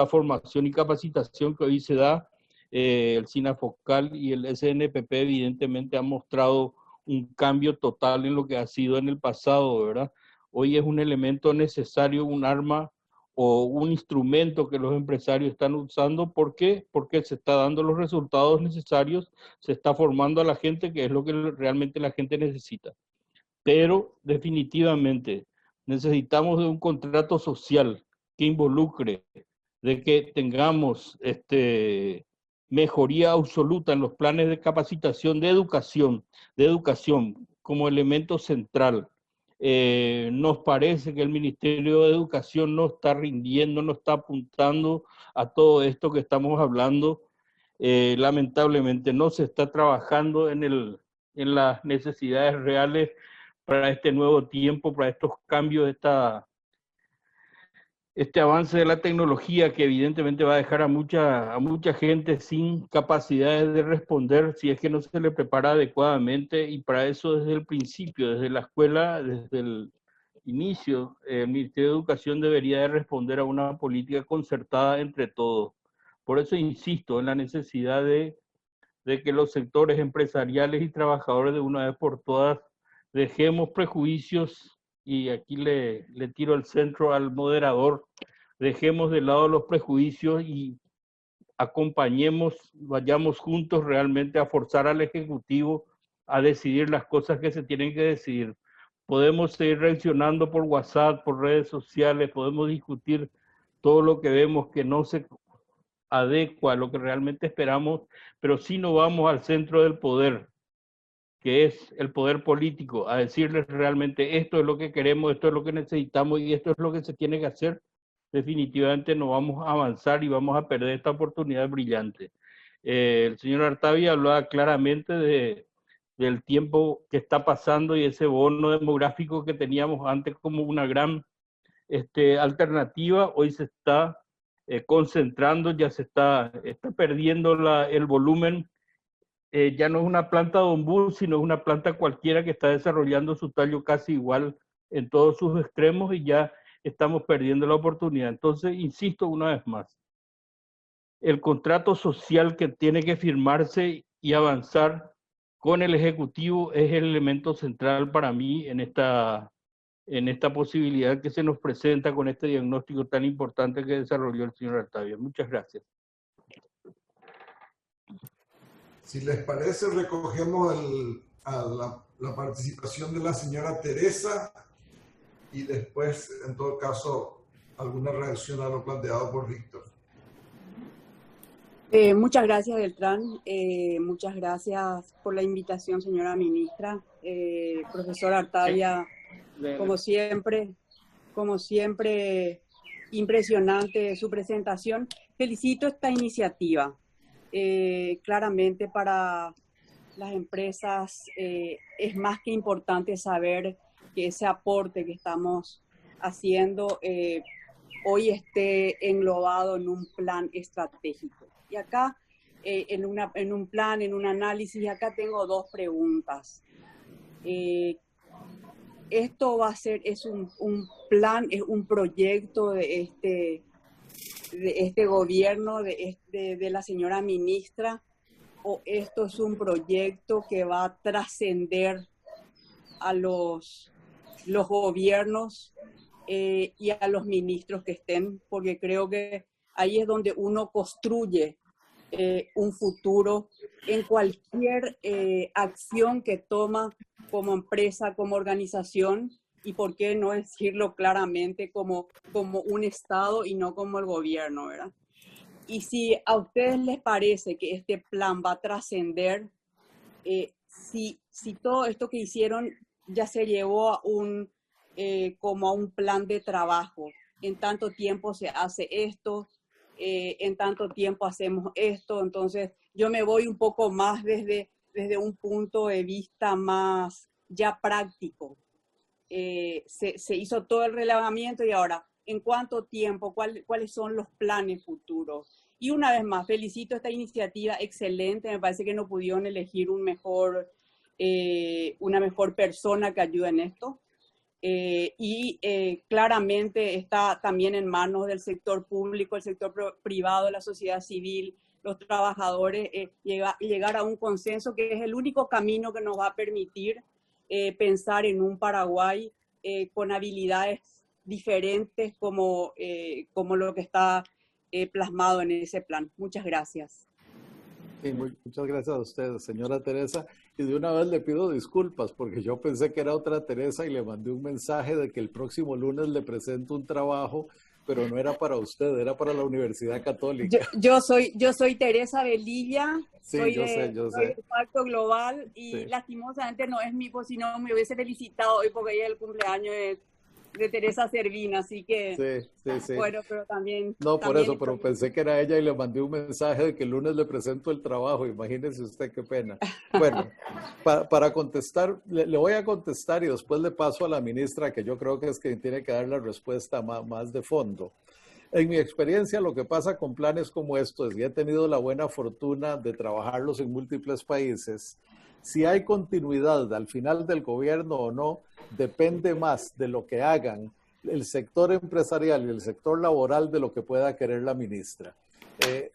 formación y capacitación que hoy se da. El SINAFOCAL y el SNPP evidentemente han mostrado un cambio total en lo que ha sido en el pasado, ¿verdad? Hoy es un elemento necesario, un arma o un instrumento que los empresarios están usando. ¿Por qué? Porque se está dando los resultados necesarios, se está formando a la gente, que es lo que realmente la gente necesita. Pero definitivamente necesitamos de un contrato social que involucre, de que tengamos mejoría absoluta en los planes de capacitación, de educación como elemento central. Nos parece que el Ministerio de Educación no está rindiendo, no está apuntando a todo esto que estamos hablando. Lamentablemente no se está trabajando en las necesidades reales para este nuevo tiempo, para estos cambios, este avance de la tecnología que evidentemente va a dejar a mucha gente sin capacidades de responder si es que no se le prepara adecuadamente, y para eso desde el principio, desde la escuela, desde el inicio, el Ministerio de Educación debería de responder a una política concertada entre todos. Por eso insisto en la necesidad de que los sectores empresariales y trabajadores de una vez por todas dejemos prejuicios, y aquí le tiro el centro al moderador, dejemos de lado los prejuicios y acompañemos, vayamos juntos realmente a forzar al Ejecutivo a decidir las cosas que se tienen que decidir. Podemos seguir reaccionando por WhatsApp, por redes sociales, podemos discutir todo lo que vemos que no se adecua a lo que realmente esperamos, pero si no vamos al centro del poder, que es el poder político, a decirles realmente esto es lo que queremos, esto es lo que necesitamos y esto es lo que se tiene que hacer, definitivamente no vamos a avanzar y vamos a perder esta oportunidad brillante. El señor Artavia hablaba claramente del tiempo que está pasando y ese bono demográfico que teníamos antes como una gran alternativa, hoy se está concentrando, ya se está perdiendo el volumen. Ya no es una planta de ombú, sino es una planta cualquiera que está desarrollando su tallo casi igual en todos sus extremos, y ya estamos perdiendo la oportunidad. Entonces, insisto una vez más, el contrato social que tiene que firmarse y avanzar con el Ejecutivo es el elemento central para mí en esta posibilidad que se nos presenta con este diagnóstico tan importante que desarrolló el señor Artavia. Muchas gracias. Si les parece, recogemos la participación de la señora Teresa y después, en todo caso, alguna reacción a lo planteado por Víctor. Muchas gracias, Beltrán. Muchas gracias por la invitación, señora ministra. Profesor Artavia, como siempre, impresionante su presentación. Felicito esta iniciativa. Claramente para las empresas es más que importante saber que ese aporte que estamos haciendo hoy esté englobado en un plan estratégico. Y acá, en un plan, en un análisis, acá tengo dos preguntas. Esto va a ser, es un plan, es un proyecto de este gobierno, de la señora ministra, o esto es un proyecto que va a trascender a los gobiernos y a los ministros que estén, porque creo que ahí es donde uno construye un futuro en cualquier acción que toma como empresa, como organización, y por qué no decirlo claramente como un Estado y no como el gobierno, ¿verdad? Y si a ustedes les parece que este plan va a trascender, si todo esto que hicieron ya se llevó como a un plan de trabajo, en tanto tiempo se hace esto, en tanto tiempo hacemos esto, entonces yo me voy un poco más desde un punto de vista más ya práctico. Se hizo todo el relevamiento y ahora, ¿en cuánto tiempo? ¿Cuáles son los planes futuros? Y una vez más, felicito esta iniciativa excelente. Me parece que no pudieron elegir una mejor persona que ayude en esto. Claramente está también en manos del sector público, el sector privado, la sociedad civil, los trabajadores, llegar a un consenso que es el único camino que nos va a permitir pensar en un Paraguay con habilidades diferentes como lo que está plasmado en ese plan. Muchas gracias. Sí, muchas gracias a usted, señora Teresa. Y de una vez le pido disculpas porque yo pensé que era otra Teresa y le mandé un mensaje de que el próximo lunes le presento un trabajo, pero no era para usted, era para la Universidad Católica. Yo soy Teresa Velilla, sí, soy yo soy sé. del Pacto Global y sí. Lastimosamente no es mi, pues si no me hubiese felicitado hoy porque hoy es el cumpleaños de Teresa Servina, así que sí. bueno, pero también... No, por también eso, pero pensé que era ella y le mandé un mensaje de que el lunes le presento el trabajo, imagínese usted qué pena. Bueno, para contestar, le voy a contestar y después le paso a la ministra, que yo creo que es quien tiene que dar la respuesta más de fondo. En mi experiencia, lo que pasa con planes como estos, y he tenido la buena fortuna de trabajarlos en múltiples países, si hay continuidad al final del gobierno o no, depende más de lo que hagan el sector empresarial y el sector laboral de lo que pueda querer la ministra.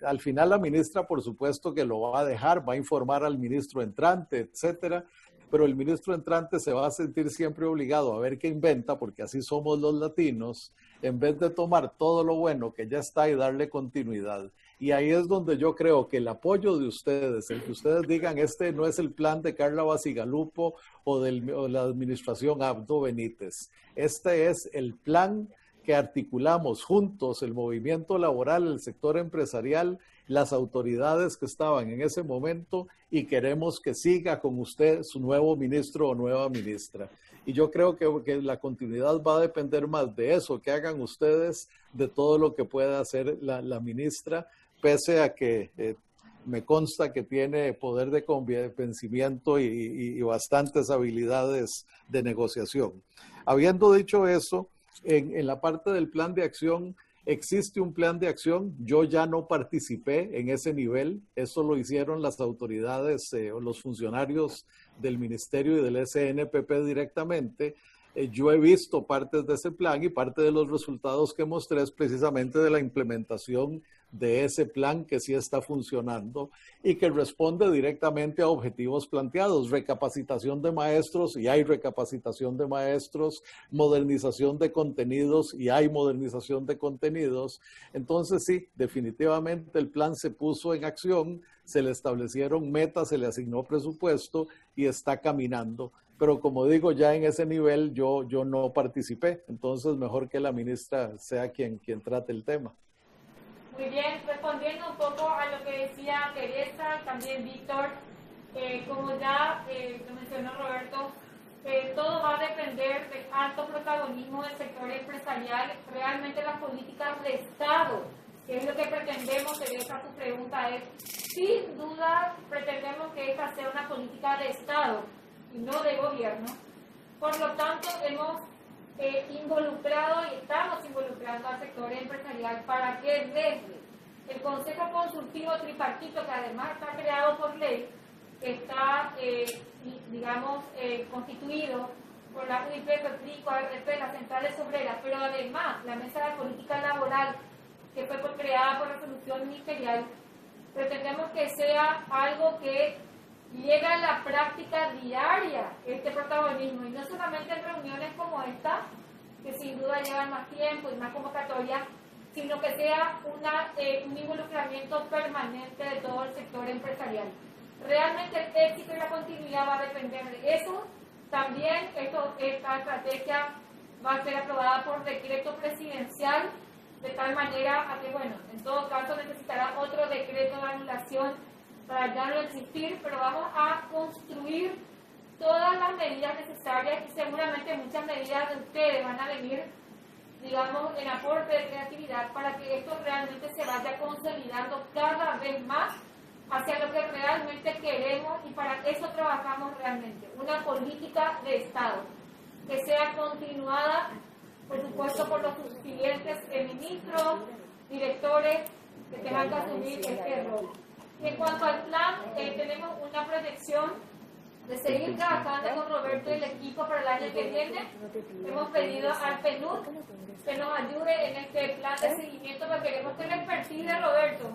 Al final la ministra, por supuesto que lo va a dejar, va a informar al ministro entrante, etcétera, pero el ministro entrante se va a sentir siempre obligado a ver qué inventa, porque así somos los latinos, en vez de tomar todo lo bueno que ya está y darle continuidad. Y ahí es donde yo creo que el apoyo de ustedes, el que ustedes digan, este no es el plan de Carla Basigalupo o de la administración Abdo Benítez, este es el plan que articulamos juntos, el movimiento laboral, el sector empresarial, las autoridades que estaban en ese momento, y queremos que siga con usted su nuevo ministro o nueva ministra. Y yo creo que la continuidad va a depender más de eso que hagan ustedes, de todo lo que pueda hacer la ministra, pese a que me consta que tiene poder de convencimiento y bastantes habilidades de negociación. Habiendo dicho eso, en la parte del plan de acción, existe un plan de acción. Yo ya no participé en ese nivel. Eso lo hicieron las autoridades o los funcionarios del Ministerio y del SNPP directamente. Yo he visto partes de ese plan y parte de los resultados que mostré es precisamente de la implementación de ese plan que sí está funcionando y que responde directamente a objetivos planteados, recapacitación de maestros, y hay recapacitación de maestros, modernización de contenidos, y hay modernización de contenidos. Entonces sí, definitivamente el plan se puso en acción, se le establecieron metas, se le asignó presupuesto y está caminando. Pero como digo, ya en ese nivel yo no participé, entonces mejor que la ministra sea quien trate el tema. Muy bien, respondiendo un poco a lo que decía Teresa, también Víctor, como ya lo mencionó Roberto, todo va a depender del alto protagonismo del sector empresarial, realmente las políticas de Estado, que es lo que pretendemos. Teresa, tu pregunta es, sin duda pretendemos que esta sea una política de Estado y no de gobierno. Por lo tanto, hemos involucrado y estamos involucrando al sector empresarial para que desde el Consejo Consultivo Tripartito, que además está creado por ley, está, constituido por la UIP, PEPRICO, ARP, las centrales obreras, pero además la Mesa de Política Laboral, que fue creada por resolución ministerial, pretendemos que sea algo que llega a la práctica diaria, este protagonismo, y no solamente en reuniones como esta, que sin duda llevan más tiempo y más convocatoria, sino que sea un involucramiento permanente de todo el sector empresarial. Realmente el éxito y la continuidad va a depender de eso. También esta estrategia va a ser aprobada por decreto presidencial, de tal manera a que, bueno, en todo caso necesitará otro decreto de anulación para ya no existir, pero vamos a construir todas las medidas necesarias y seguramente muchas medidas de ustedes van a venir, digamos, en aporte de creatividad para que esto realmente se vaya consolidando cada vez más hacia lo que realmente queremos, y para eso trabajamos realmente. Una política de Estado que sea continuada, por supuesto, por los siguientes ministros, directores que tengan que asumir este rol. En cuanto al plan, tenemos una proyección de seguir trabajando con Roberto y el equipo para el año que viene. Hemos pedido al PNUD que nos ayude en este plan de seguimiento, porque queremos que el expertise de Roberto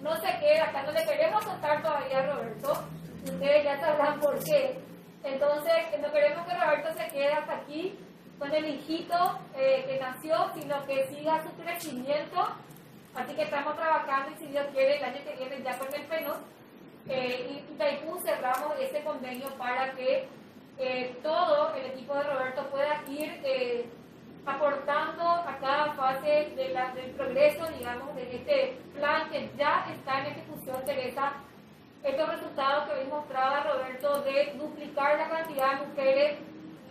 no se quede acá, no le queremos contar todavía a Roberto, ustedes ya sabrán por qué. Entonces, no queremos que Roberto se quede hasta aquí con el hijito que nació, sino que siga su crecimiento. Así que estamos trabajando, y si Dios quiere, el año que viene ya con el PNUD y Itaipú cerramos ese convenio para que todo el equipo de Roberto pueda ir aportando a cada fase del progreso, digamos, de este plan que ya está en ejecución. Teresa, estos resultados que hoy mostraba Roberto de duplicar la cantidad de mujeres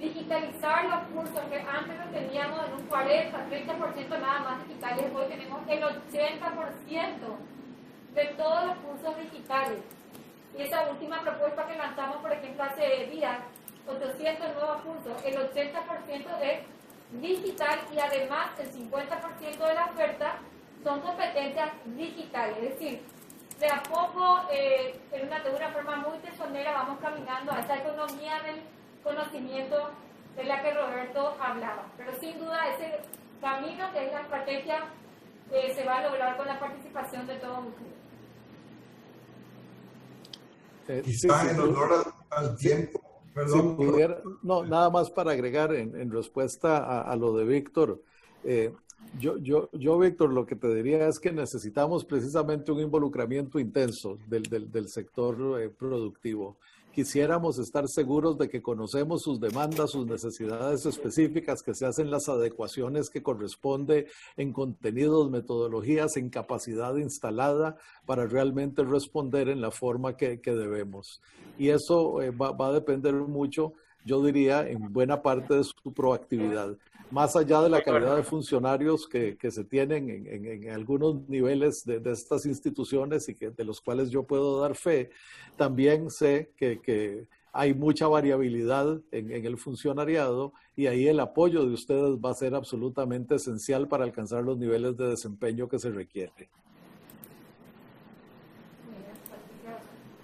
digitalizar los cursos que antes lo teníamos en un 40-30% nada más digitales, hoy tenemos el 80% de todos los cursos digitales. Y esa última propuesta que lanzamos, por ejemplo, hace días, 800 nuevos cursos, el 80% es digital y además el 50% de la oferta son competencias digitales. Es decir, de a poco, de una forma muy tesonera, vamos caminando a esa economía del conocimiento de la que Roberto hablaba. Pero sin duda ese camino, que es la estrategia, se va a lograr con la participación de todos ustedes. Quizás en honor al tiempo, perdón. Si pudiera, no, nada más para agregar en respuesta a lo de Víctor. Yo, Víctor, lo que te diría es que necesitamos precisamente un involucramiento intenso del sector productivo. Quisiéramos estar seguros de que conocemos sus demandas, sus necesidades específicas, que se hacen las adecuaciones que corresponde en contenidos, metodologías, en capacidad instalada para realmente responder en la forma que debemos. Y eso va a depender mucho, yo diría, en buena parte de su proactividad. Más allá de la calidad de funcionarios que se tienen en algunos niveles de estas instituciones y de los cuales yo puedo dar fe, también sé que hay mucha variabilidad en el funcionariado y ahí el apoyo de ustedes va a ser absolutamente esencial para alcanzar los niveles de desempeño que se requiere.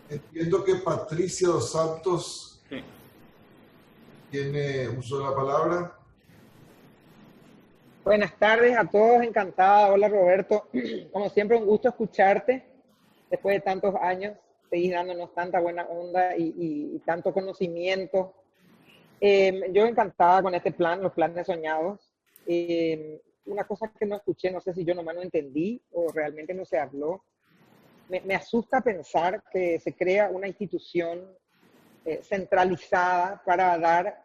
Entiendo que Patricia Dos Santos tiene uso de la palabra. Buenas tardes a todos, encantada. Hola Roberto, como siempre un gusto escucharte después de tantos años, seguís dándonos tanta buena onda y tanto conocimiento. Yo encantada con este plan, los planes soñados. Una cosa que no escuché, no sé si yo nomás no entendí o realmente no se habló, me asusta pensar que se crea una institución centralizada para dar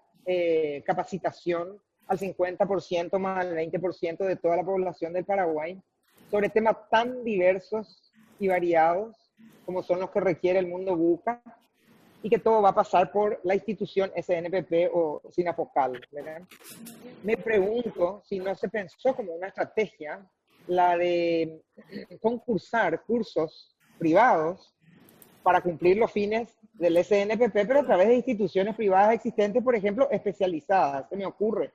capacitación al 50% más al 20% de toda la población del Paraguay sobre temas tan diversos y variados como son los que requiere el mundo VUCA, y que todo va a pasar por la institución SNPP o SINAFOCAL, ¿verdad? Me pregunto si no se pensó como una estrategia la de concursar cursos privados para cumplir los fines del SNPP, pero a través de instituciones privadas existentes, por ejemplo, especializadas. Se me ocurre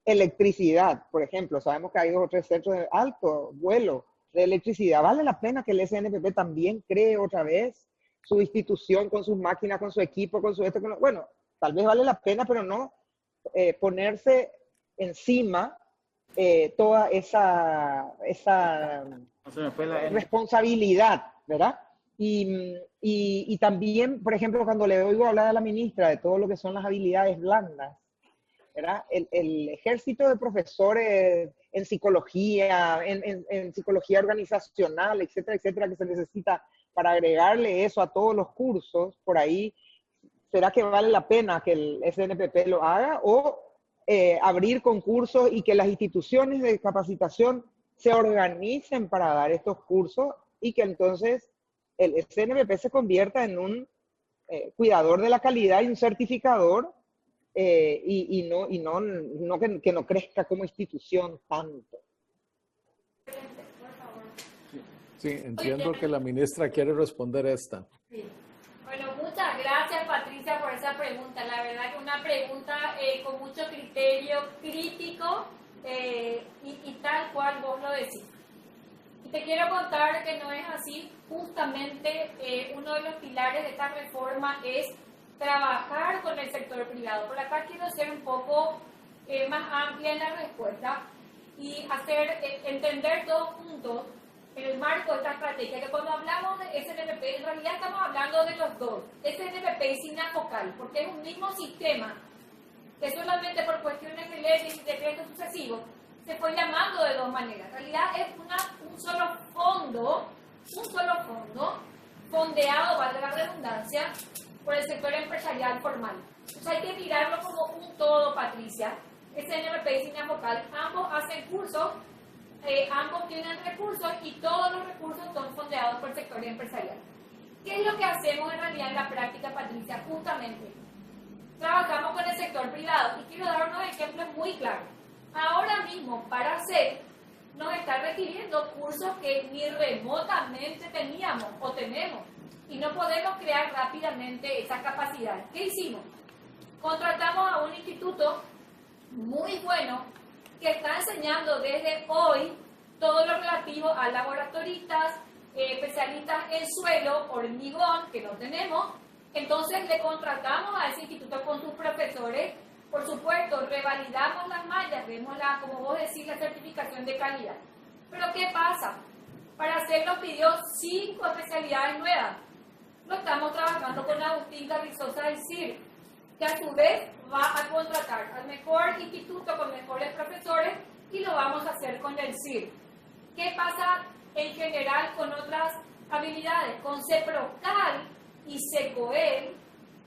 electricidad, por ejemplo. Sabemos que hay 2 o 3 centros de alto vuelo de electricidad. ¿Vale la pena que el SNPP también cree otra vez su institución con sus máquinas, con su equipo, con su esto? Bueno, tal vez vale la pena, pero no ponerse encima toda esa responsabilidad, ¿verdad? Y también, por ejemplo, cuando le oigo hablar a la ministra de todo lo que son las habilidades blandas, ¿verdad? El ejército de profesores en psicología, en psicología organizacional, etcétera, etcétera, que se necesita para agregarle eso a todos los cursos, por ahí, ¿será que vale la pena que el SNPP lo haga? O abrir concursos y que las instituciones de capacitación se organicen para dar estos cursos y que entonces el SNPP se convierta en un cuidador de la calidad y un certificador y no que no crezca como institución tanto. Sí, entiendo que la ministra quiere responder esta. Sí. Bueno, muchas gracias Patricia por esa pregunta. La verdad que una pregunta con mucho criterio crítico y tal cual vos lo decís. Y te quiero contar que no es así. Justamente uno de los pilares de esta reforma es trabajar con el sector privado. Por acá quiero ser un poco más amplia en la respuesta y entender todos juntos en el marco de esta estrategia, que cuando hablamos de SNPP, en realidad estamos hablando de los dos, SNPP y SINAFOCAL, porque es un mismo sistema que solamente por cuestiones de leyes y decretos sucesivos se fue llamando de 2 maneras. En realidad es un solo fondo, fondeado, valga la redundancia, por el sector empresarial formal. Entonces hay que mirarlo como un todo, Patricia. SNPP y SINAFOCAL, ambos hacen cursos, ambos tienen recursos y todos los recursos son fondeados por el sector empresarial. ¿Qué es lo que hacemos en realidad en la práctica, Patricia? Justamente trabajamos con el sector privado. Y quiero dar unos ejemplos muy claros. Ahora mismo, para hacer, nos está requiriendo cursos que ni remotamente teníamos o tenemos. Y no podemos crear rápidamente esa capacidad. ¿Qué hicimos? Contratamos a un instituto muy bueno que está enseñando desde hoy todo lo relativo a laboratoristas, especialistas en suelo, hormigón, que no tenemos. Entonces le contratamos a ese instituto con sus profesores. Por supuesto, revalidamos las mallas, vemos como vos decís, la certificación de calidad. Pero ¿qué pasa? Para hacerlo pidió 5 especialidades nuevas. Lo estamos trabajando con Agustín Carrizosa del CIR, que a su vez va a contratar al mejor instituto con mejores profesores y lo vamos a hacer con el CIR. ¿Qué pasa en general con otras habilidades? Con CEPROCAL y SECOEL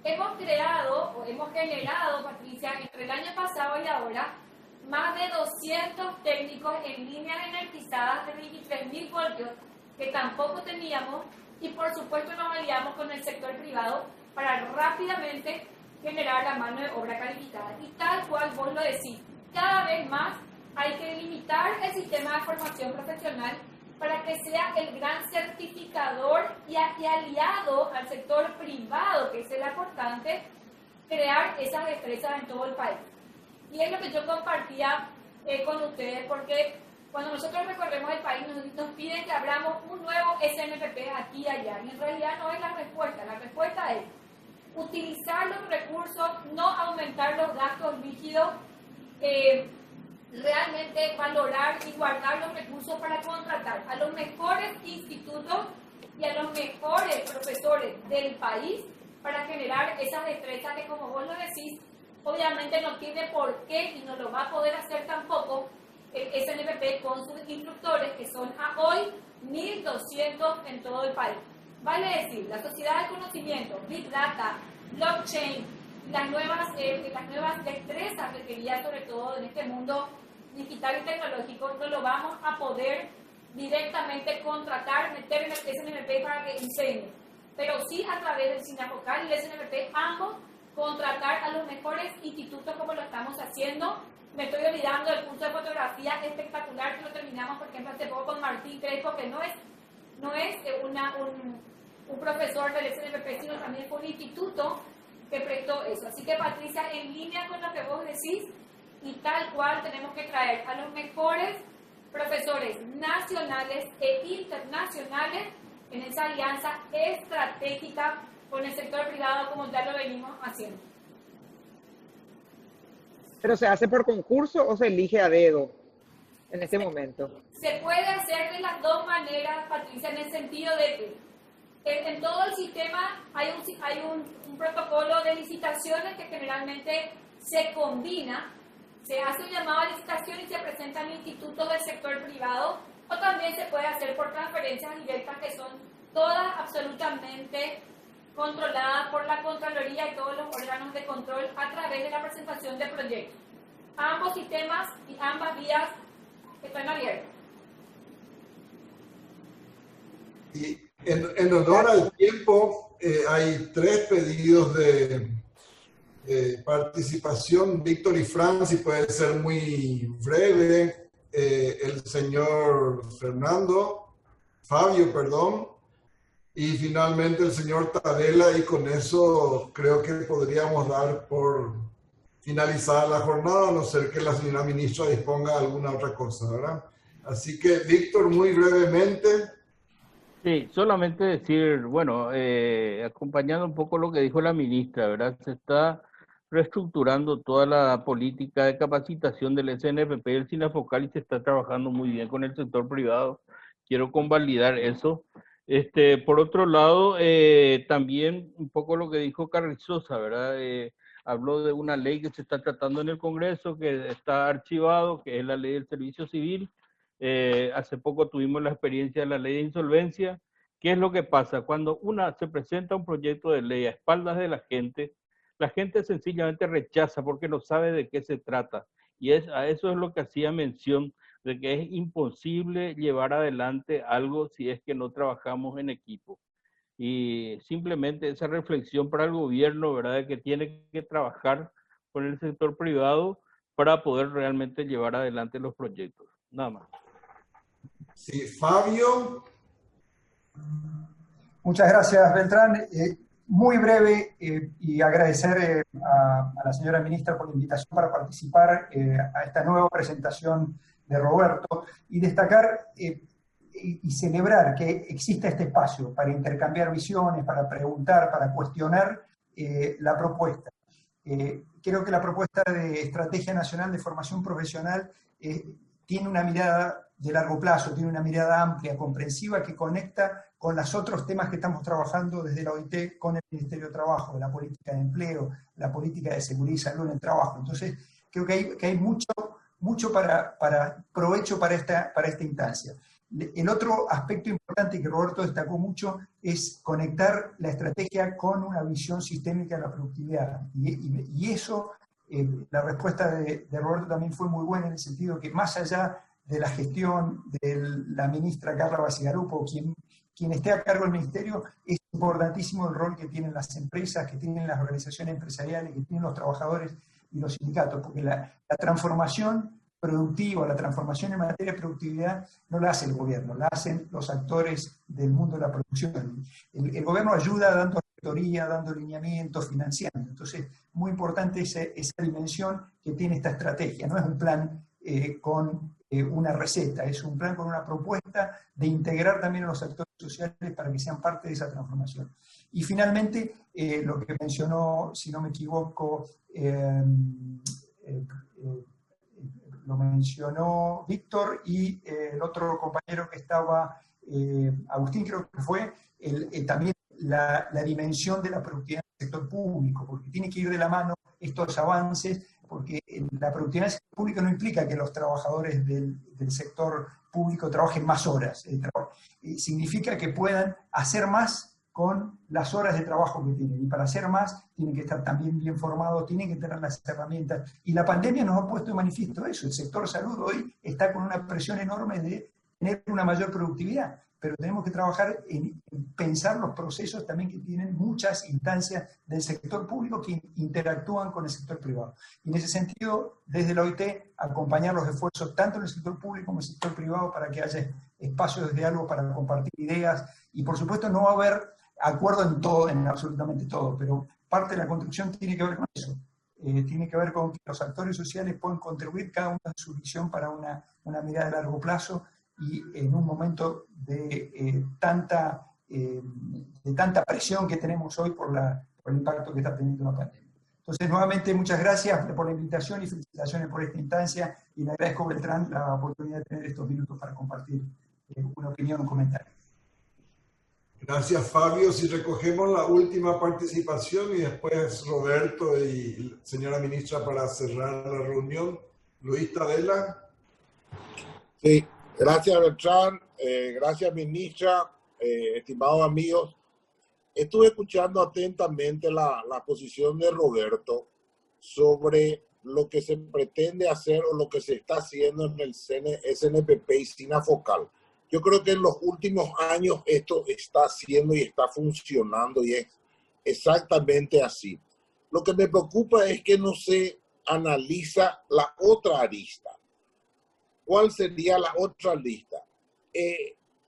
hemos generado, Patricia, entre el año pasado y ahora, más de 200 técnicos en líneas energizadas de 23.000 voltios que tampoco teníamos, y por supuesto nos aliamos con el sector privado para rápidamente generar la mano de obra calificada. Y tal cual vos lo decís, cada vez más hay que limitar el sistema de formación profesional para que sea el gran certificador y aliado al sector privado, que es el aportante, crear esas destrezas en todo el país. Y es lo que yo compartía con ustedes, porque cuando nosotros recorremos el país nos piden que abramos un nuevo SNPP aquí y allá, y en realidad no es la respuesta es utilizar los recursos, no aumentar los gastos líquidos, realmente valorar y guardar los recursos para contratar a los mejores institutos y a los mejores profesores del país para generar esas destrezas que, como vos lo decís, obviamente no tiene por qué y no lo va a poder hacer tampoco el SNPP con sus instructores, que son a hoy 1.200 en todo el país. Vale decir, la sociedad del conocimiento, Big Data, Blockchain, las nuevas destrezas requeridas sobre todo en este mundo digital y tecnológico, no lo vamos a poder directamente contratar, meter en el SNPP para que enseñe, pero sí a través del SINAFOCAL y el SNPP, ambos contratar a los mejores institutos como lo estamos haciendo. Me estoy olvidando del curso de fotografía espectacular que lo terminamos, por ejemplo, hace poco con Martín Crespo, que no es un profesor del SNPP, sino también fue un instituto que prestó eso. Así que, Patricia, en línea con lo que vos decís, y tal cual tenemos que traer a los mejores profesores nacionales e internacionales en esa alianza estratégica con el sector privado, como ya lo venimos haciendo. ¿Pero se hace por concurso o se elige a dedo en este momento? Se puede hacer de las dos maneras, Patricia, en el sentido de que en todo el sistema hay un protocolo de licitaciones que generalmente se combina, se hace un llamado a licitación y se presentan institutos del sector privado, o también se puede hacer por transferencias directas, que son todas absolutamente controladas por la Contraloría y todos los órganos de control a través de la presentación de proyectos. Ambos sistemas y ambas vías están abiertas. Y en honor al tiempo, hay 3 pedidos de participación. Víctor y Fran, si puede ser muy breve. El señor Fabio, perdón. Y finalmente el señor Tadela, y con eso creo que podríamos dar por finalizada la jornada, a no ser que la señora ministra disponga de alguna otra cosa, ¿verdad? Así que, Víctor, muy brevemente. Sí, solamente decir, bueno, acompañando un poco lo que dijo la ministra, ¿verdad? Se está reestructurando toda la política de capacitación del SNPP y el SINAFOCAL, y se está trabajando muy bien con el sector privado. Quiero convalidar eso. Por otro lado, también un poco lo que dijo Carrizosa, ¿verdad? Habló de una ley que se está tratando en el Congreso, que está archivado, que es la ley del servicio civil. Hace poco tuvimos la experiencia de la ley de insolvencia. ¿Qué es lo que pasa? Cuando se presenta un proyecto de ley a espaldas de la gente sencillamente rechaza porque no sabe de qué se trata. Y a eso es lo que hacía mención, de que es imposible llevar adelante algo si es que no trabajamos en equipo. Y simplemente esa reflexión para el gobierno, ¿verdad?, de que tiene que trabajar con el sector privado para poder realmente llevar adelante los proyectos. Nada más. Sí, Fabio. Muchas gracias, Beltrán. Muy breve y agradecer a la señora ministra por la invitación para participar a esta nueva presentación de Roberto y destacar y celebrar que exista este espacio para intercambiar visiones, para preguntar, para cuestionar la propuesta. Creo que la propuesta de Estrategia Nacional de Formación Profesional tiene una mirada de largo plazo, tiene una mirada amplia, comprensiva, que conecta con los otros temas que estamos trabajando desde la OIT con el Ministerio de Trabajo, la política de empleo, la política de seguridad y salud en el trabajo. Entonces, creo que hay mucho para provecho para esta instancia. El otro aspecto importante que Roberto destacó mucho es conectar la estrategia con una visión sistémica de la productividad. Y eso, la respuesta de Roberto también fue muy buena en el sentido que más allá de la gestión de la ministra Carla Basigalupo, quien esté a cargo del ministerio, es importantísimo el rol que tienen las empresas, que tienen las organizaciones empresariales, que tienen los trabajadores y los sindicatos, porque la transformación productiva, la transformación en materia de productividad no la hace el gobierno, la hacen los actores del mundo de la producción. El gobierno ayuda dando asesoría, dando lineamientos, financiando. Entonces, muy importante esa dimensión que tiene esta estrategia. No es un plan con una receta, es un plan con una propuesta de integrar también a los actores sociales para que sean parte de esa transformación. Y finalmente, lo que mencionó, si no me equivoco, lo mencionó Víctor y el otro compañero que estaba, Agustín creo que fue, también la dimensión de la productividad del sector público, porque tiene que ir de la mano estos avances, porque la productividad del sector público no implica que los trabajadores del sector público trabajen más horas, significa que puedan hacer más con las horas de trabajo que tienen, y para hacer más tienen que estar también bien formados, tienen que tener las herramientas, y la pandemia nos ha puesto de manifiesto eso. El sector salud hoy está con una presión enorme de tener una mayor productividad, pero tenemos que trabajar en pensar los procesos también que tienen muchas instancias del sector público que interactúan con el sector privado. Y en ese sentido, desde la OIT, acompañar los esfuerzos tanto en el sector público como en el sector privado para que haya espacios de diálogo para compartir ideas, y por supuesto no va a haber acuerdo en todo, en absolutamente todo, pero parte de la construcción tiene que ver con eso. Tiene que ver con que los actores sociales pueden contribuir cada uno de su visión para una mirada de largo plazo, y en un momento de tanta presión que tenemos hoy por el impacto que está teniendo la pandemia. Entonces, nuevamente, muchas gracias por la invitación y felicitaciones por esta instancia, y le agradezco, Beltrán, la oportunidad de tener estos minutos para compartir una opinión, un comentario. Gracias, Fabio. Si recogemos la última participación y después Roberto y señora ministra para cerrar la reunión. Luis Tadela. Sí, gracias, Beltrán. Gracias, ministra. Estimados amigos, estuve escuchando atentamente la posición de Roberto sobre lo que se pretende hacer o lo que se está haciendo en el SNPP y SINAFOCAL. Yo creo que en los últimos años esto está haciendo y está funcionando, y es exactamente así. Lo que me preocupa es que no se analiza la otra arista. ¿Cuál sería la otra arista?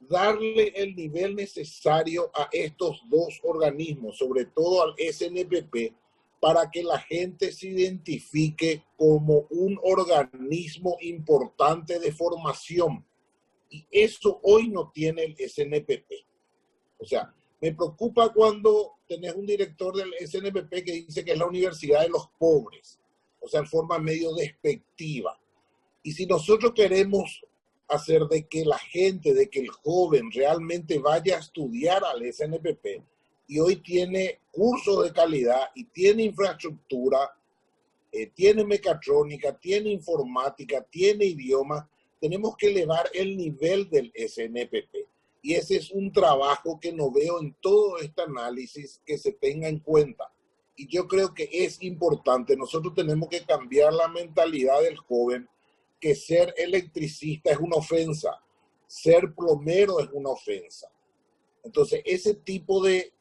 Darle el nivel necesario a estos dos organismos, sobre todo al SNPP, para que la gente se identifique como un organismo importante de formación. Y eso hoy no tiene el SNPP. O sea, me preocupa cuando tenés un director del SNPP que dice que es la universidad de los pobres, o sea, en forma medio despectiva. Y si nosotros queremos hacer de que la gente, de que el joven realmente vaya a estudiar al SNPP, y hoy tiene cursos de calidad y tiene infraestructura, tiene mecatrónica, tiene informática, tiene idioma, tenemos que elevar el nivel del SNPP. Y ese es un trabajo que no veo en todo este análisis que se tenga en cuenta. Y yo creo que es importante. Nosotros tenemos que cambiar la mentalidad del joven, que ser electricista es una ofensa, ser plomero es una ofensa. Entonces, ese tipo de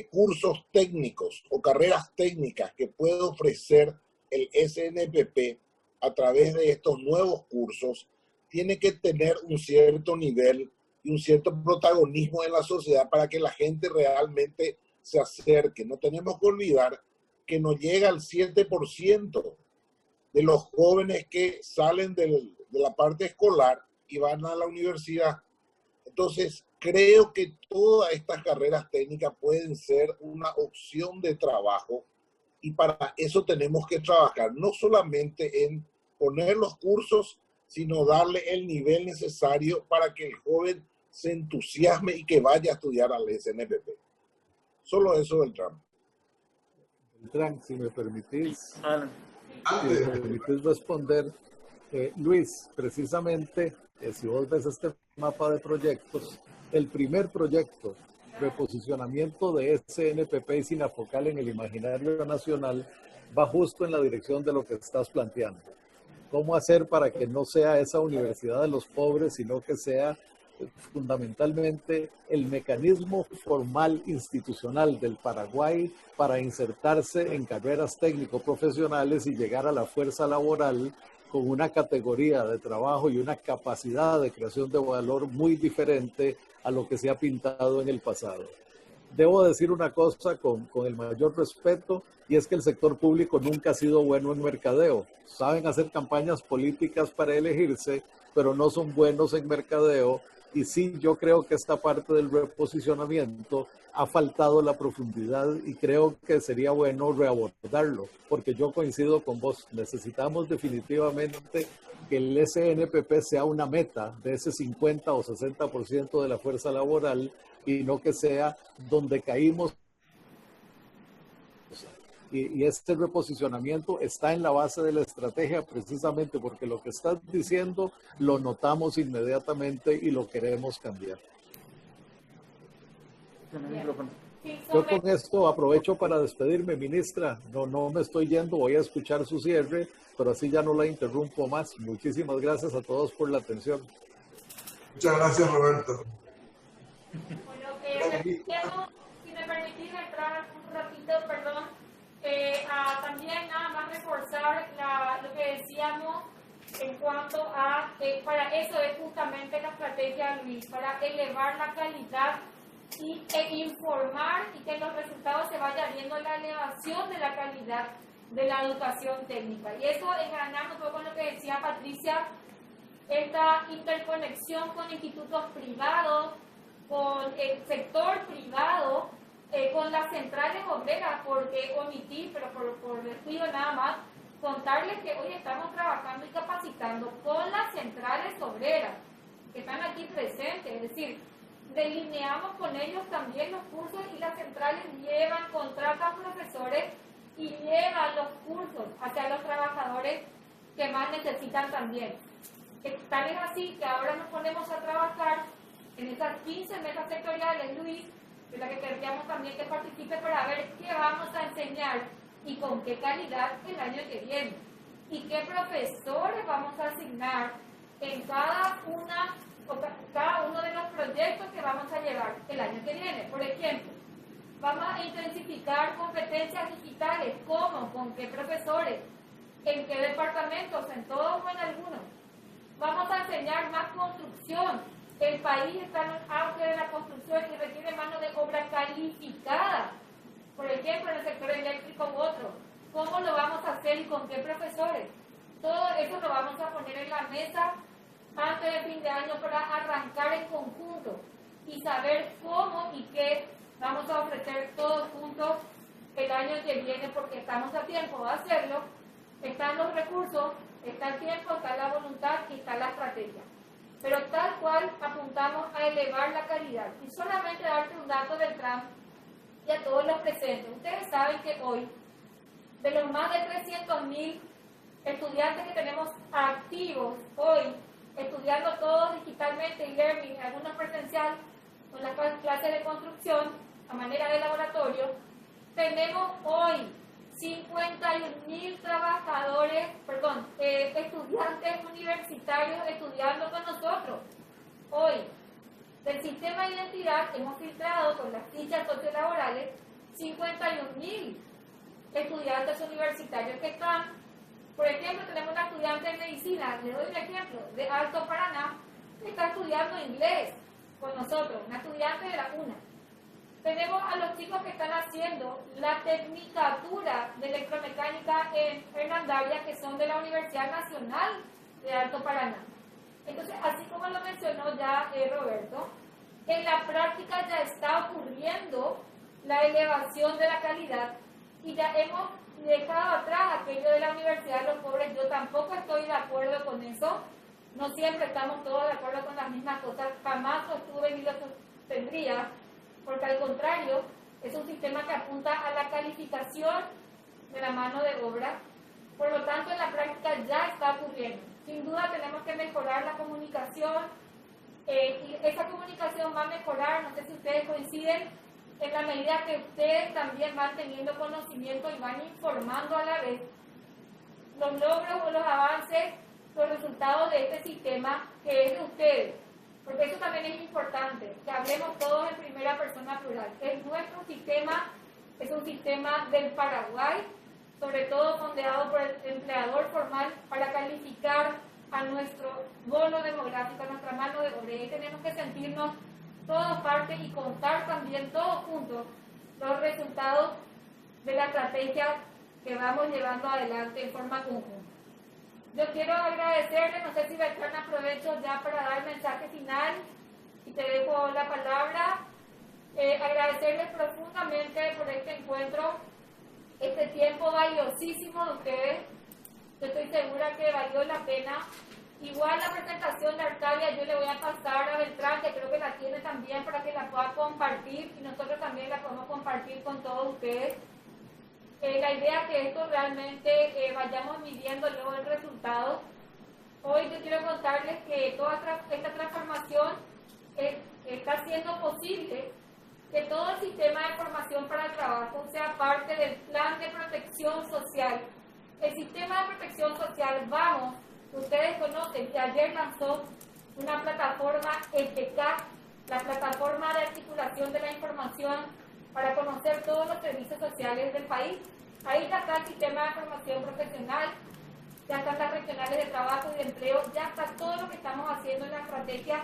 cursos técnicos o carreras técnicas que puede ofrecer el SNPP a través de estos nuevos cursos tiene que tener un cierto nivel y un cierto protagonismo en la sociedad para que la gente realmente se acerque. No tenemos que olvidar que no llega al 7% de los jóvenes que salen de la parte escolar y van a la universidad. Entonces, creo que todas estas carreras técnicas pueden ser una opción de trabajo y para eso tenemos que trabajar, no solamente en poner los cursos, sino darle el nivel necesario para que el joven se entusiasme y que vaya a estudiar al SNPP. Solo eso, Beltrán. Beltrán, si me permitís responder. Luis, precisamente, si vos ves este mapa de proyectos, el primer proyecto, reposicionamiento de SNPP y Sinafocal en el imaginario nacional, va justo en la dirección de lo que estás planteando. ¿Cómo hacer para que no sea esa universidad de los pobres, sino que sea fundamentalmente el mecanismo formal institucional del Paraguay para insertarse en carreras técnico-profesionales y llegar a la fuerza laboral con una categoría de trabajo y una capacidad de creación de valor muy diferente a lo que se ha pintado en el pasado? Debo decir una cosa con el mayor respeto, y es que el sector público nunca ha sido bueno en mercadeo. Saben hacer campañas políticas para elegirse, pero no son buenos en mercadeo. Y sí, yo creo que esta parte del reposicionamiento ha faltado la profundidad y creo que sería bueno reabordarlo, porque yo coincido con vos. Necesitamos definitivamente que el SNPP sea una meta de ese 50 o 60% de la fuerza laboral y no que sea donde caímos. Y este reposicionamiento está en la base de la estrategia precisamente porque lo que estás diciendo lo notamos inmediatamente y lo queremos cambiar. Yo con esto aprovecho para despedirme, ministra. No me estoy yendo, voy a escuchar su cierre, pero así ya no la interrumpo más. Muchísimas gracias a todos por la atención. Muchas gracias, Roberto. Bueno, si me permitís entrar un ratito, perdón, también nada más reforzar lo que decíamos en cuanto a, para eso es justamente la estrategia, Luis, para elevar la calidad e informar y que los resultados se vayan viendo la elevación de la calidad de la educación técnica. Y eso enganando un poco con lo que decía Patricia, esta interconexión con institutos privados, con el sector privado, con las centrales obreras, porque omití, pero por descuido nada más, contarles que hoy estamos trabajando y capacitando con las centrales obreras que están aquí presentes, es decir, delineamos con ellos también los cursos y las centrales contratan profesores y llevan los cursos hacia los trabajadores que más necesitan también. Tal es así que ahora nos ponemos a trabajar en esas 15 mesas sectoriales, Luis, de la que queríamos también que participe para ver qué vamos a enseñar y con qué calidad el año que viene. Y qué profesores vamos a asignar en cada uno de los proyectos que vamos a llevar el año que viene. Por ejemplo, vamos a intensificar competencias digitales. ¿Cómo? ¿Con qué profesores? ¿En qué departamentos? ¿En todos o en algunos? Vamos a enseñar más construcción. El país está en el auge de la construcción y requiere mano de obra calificada. Por ejemplo, en el sector eléctrico u otro. ¿Cómo lo vamos a hacer y con qué profesores? Todo eso lo vamos a poner en la mesa antes del fin de año para arrancar en conjunto y saber cómo y qué vamos a ofrecer todos juntos el año que viene, porque estamos a tiempo de hacerlo. Están los recursos, está el tiempo, está la voluntad y está la estrategia. Pero tal cual apuntamos a elevar la calidad. Y solamente darte un dato del TRAN y a todos los presentes. Ustedes saben que hoy, de los más de 300.000 estudiantes que tenemos activos hoy, estudiando todos digitalmente y learning, algunos presencial, con las clases de construcción a manera de laboratorio, tenemos hoy 51.000 estudiantes universitarios estudiando con nosotros. Hoy, Del sistema de identidad hemos filtrado con las fichas sociolaborales 51.000 estudiantes universitarios que están, por ejemplo, tenemos una estudiante de medicina, le doy un ejemplo, de Alto Paraná, que está estudiando inglés con nosotros, una estudiante de la UNA. Tenemos a los chicos que están haciendo la tecnicatura de electromecánica en Hernandarias, que son de la Universidad Nacional de Alto Paraná. Entonces, así como lo mencionó ya Roberto, en la práctica ya está ocurriendo la elevación de la calidad y ya hemos dejado atrás aquello de la Universidad de los Pobres. Yo tampoco estoy de acuerdo con eso. No siempre estamos todos de acuerdo con las mismas cosas. Jamás sostuve ni lo sostendría, porque al contrario, es un sistema que apunta a la calificación de la mano de obra. Por lo tanto, en la práctica ya está ocurriendo. Sin duda tenemos que mejorar la comunicación, y esa comunicación va a mejorar, no sé si ustedes coinciden, en la medida que ustedes también van teniendo conocimiento y van informando a la vez los logros o los avances, los resultados de este sistema que es de ustedes. Porque eso también es importante, que hablemos todos en primera persona plural. Nuestro sistema es un sistema del Paraguay, sobre todo fondeado por el empleador formal para calificar a nuestro bono demográfico, a nuestra mano de obra. Y tenemos que sentirnos todos parte y contar también todos juntos los resultados de la estrategia que vamos llevando adelante en forma conjunta. Yo quiero agradecerles, no sé si Beltrán aprovecho ya para dar el mensaje final y te dejo la palabra. Agradecerles profundamente por este encuentro, este tiempo valiosísimo de ustedes. Yo estoy segura que valió la pena. Igual la presentación de Arcadia yo le voy a pasar a Beltrán, que creo que la tiene también, para que la pueda compartir y nosotros también la podemos compartir con todos ustedes. La idea es que esto realmente vayamos midiendo luego el resultado. Hoy yo quiero contarles que toda esta transformación está siendo posible, que todo el sistema de formación para el trabajo sea parte del plan de protección social. El sistema de protección social, Vamos, ustedes conocen, que ayer lanzó una plataforma EPK, la plataforma de articulación de la información para conocer todos los servicios sociales del país. Ahí ya está el sistema de formación profesional, ya están las regionales de trabajo y de empleo, ya está todo lo que estamos haciendo en la estrategia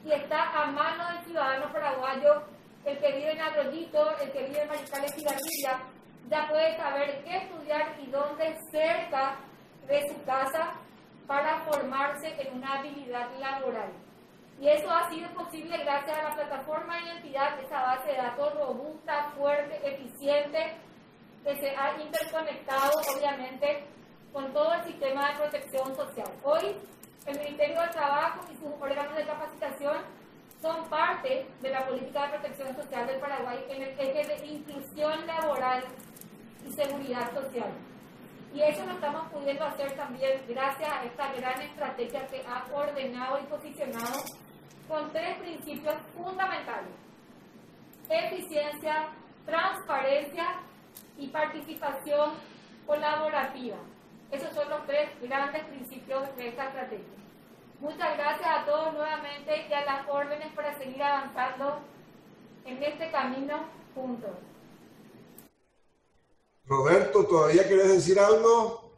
y está a mano del ciudadano paraguayo, el que vive en Arroyito, el que vive en Mariscal y García, ya puede saber qué estudiar y dónde cerca de su casa para formarse en una habilidad laboral. Y eso ha sido posible gracias a la plataforma de identidad, esa base de datos robusta, fuerte, eficiente, que se ha interconectado obviamente con todo el sistema de protección social. Hoy el Ministerio del Trabajo y sus órganos de capacitación son parte de la política de protección social del Paraguay en el eje de inclusión laboral y seguridad social. Y eso lo estamos pudiendo hacer también gracias a esta gran estrategia que ha ordenado y posicionado con 3 principios fundamentales: eficiencia, transparencia y participación colaborativa. Esos son los 3 grandes principios de esta estrategia. Muchas gracias a todos nuevamente y a las órdenes para seguir avanzando en este camino juntos. Roberto, ¿todavía quieres decir algo?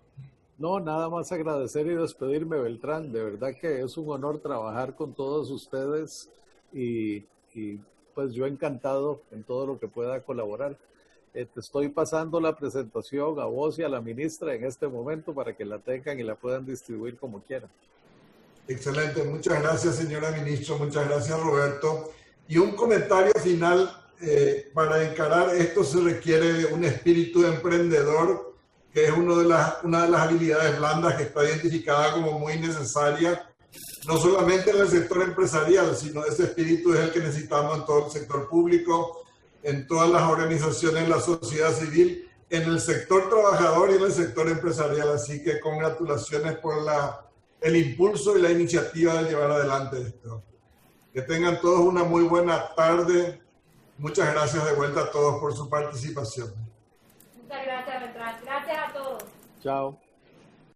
No, nada más agradecer y despedirme, Beltrán. De verdad que es un honor trabajar con todos ustedes y pues yo encantado en todo lo que pueda colaborar. Te estoy pasando la presentación a vos y a la ministra en este momento para que la tengan y la puedan distribuir como quieran. Excelente, muchas gracias señora ministra, muchas gracias Roberto. Y un comentario final, para encarar esto se requiere un espíritu emprendedor, que es una de las habilidades blandas que está identificada como muy necesaria, no solamente en el sector empresarial, sino ese espíritu es el que necesitamos en todo el sector público, en todas las organizaciones, en la sociedad civil, en el sector trabajador y en el sector empresarial. Así que congratulaciones por el impulso y la iniciativa de llevar adelante esto. Que tengan todos una muy buena tarde. Muchas gracias de vuelta a todos por su participación. Muchas gracias, Beltrán. Gracias a todos. Chao.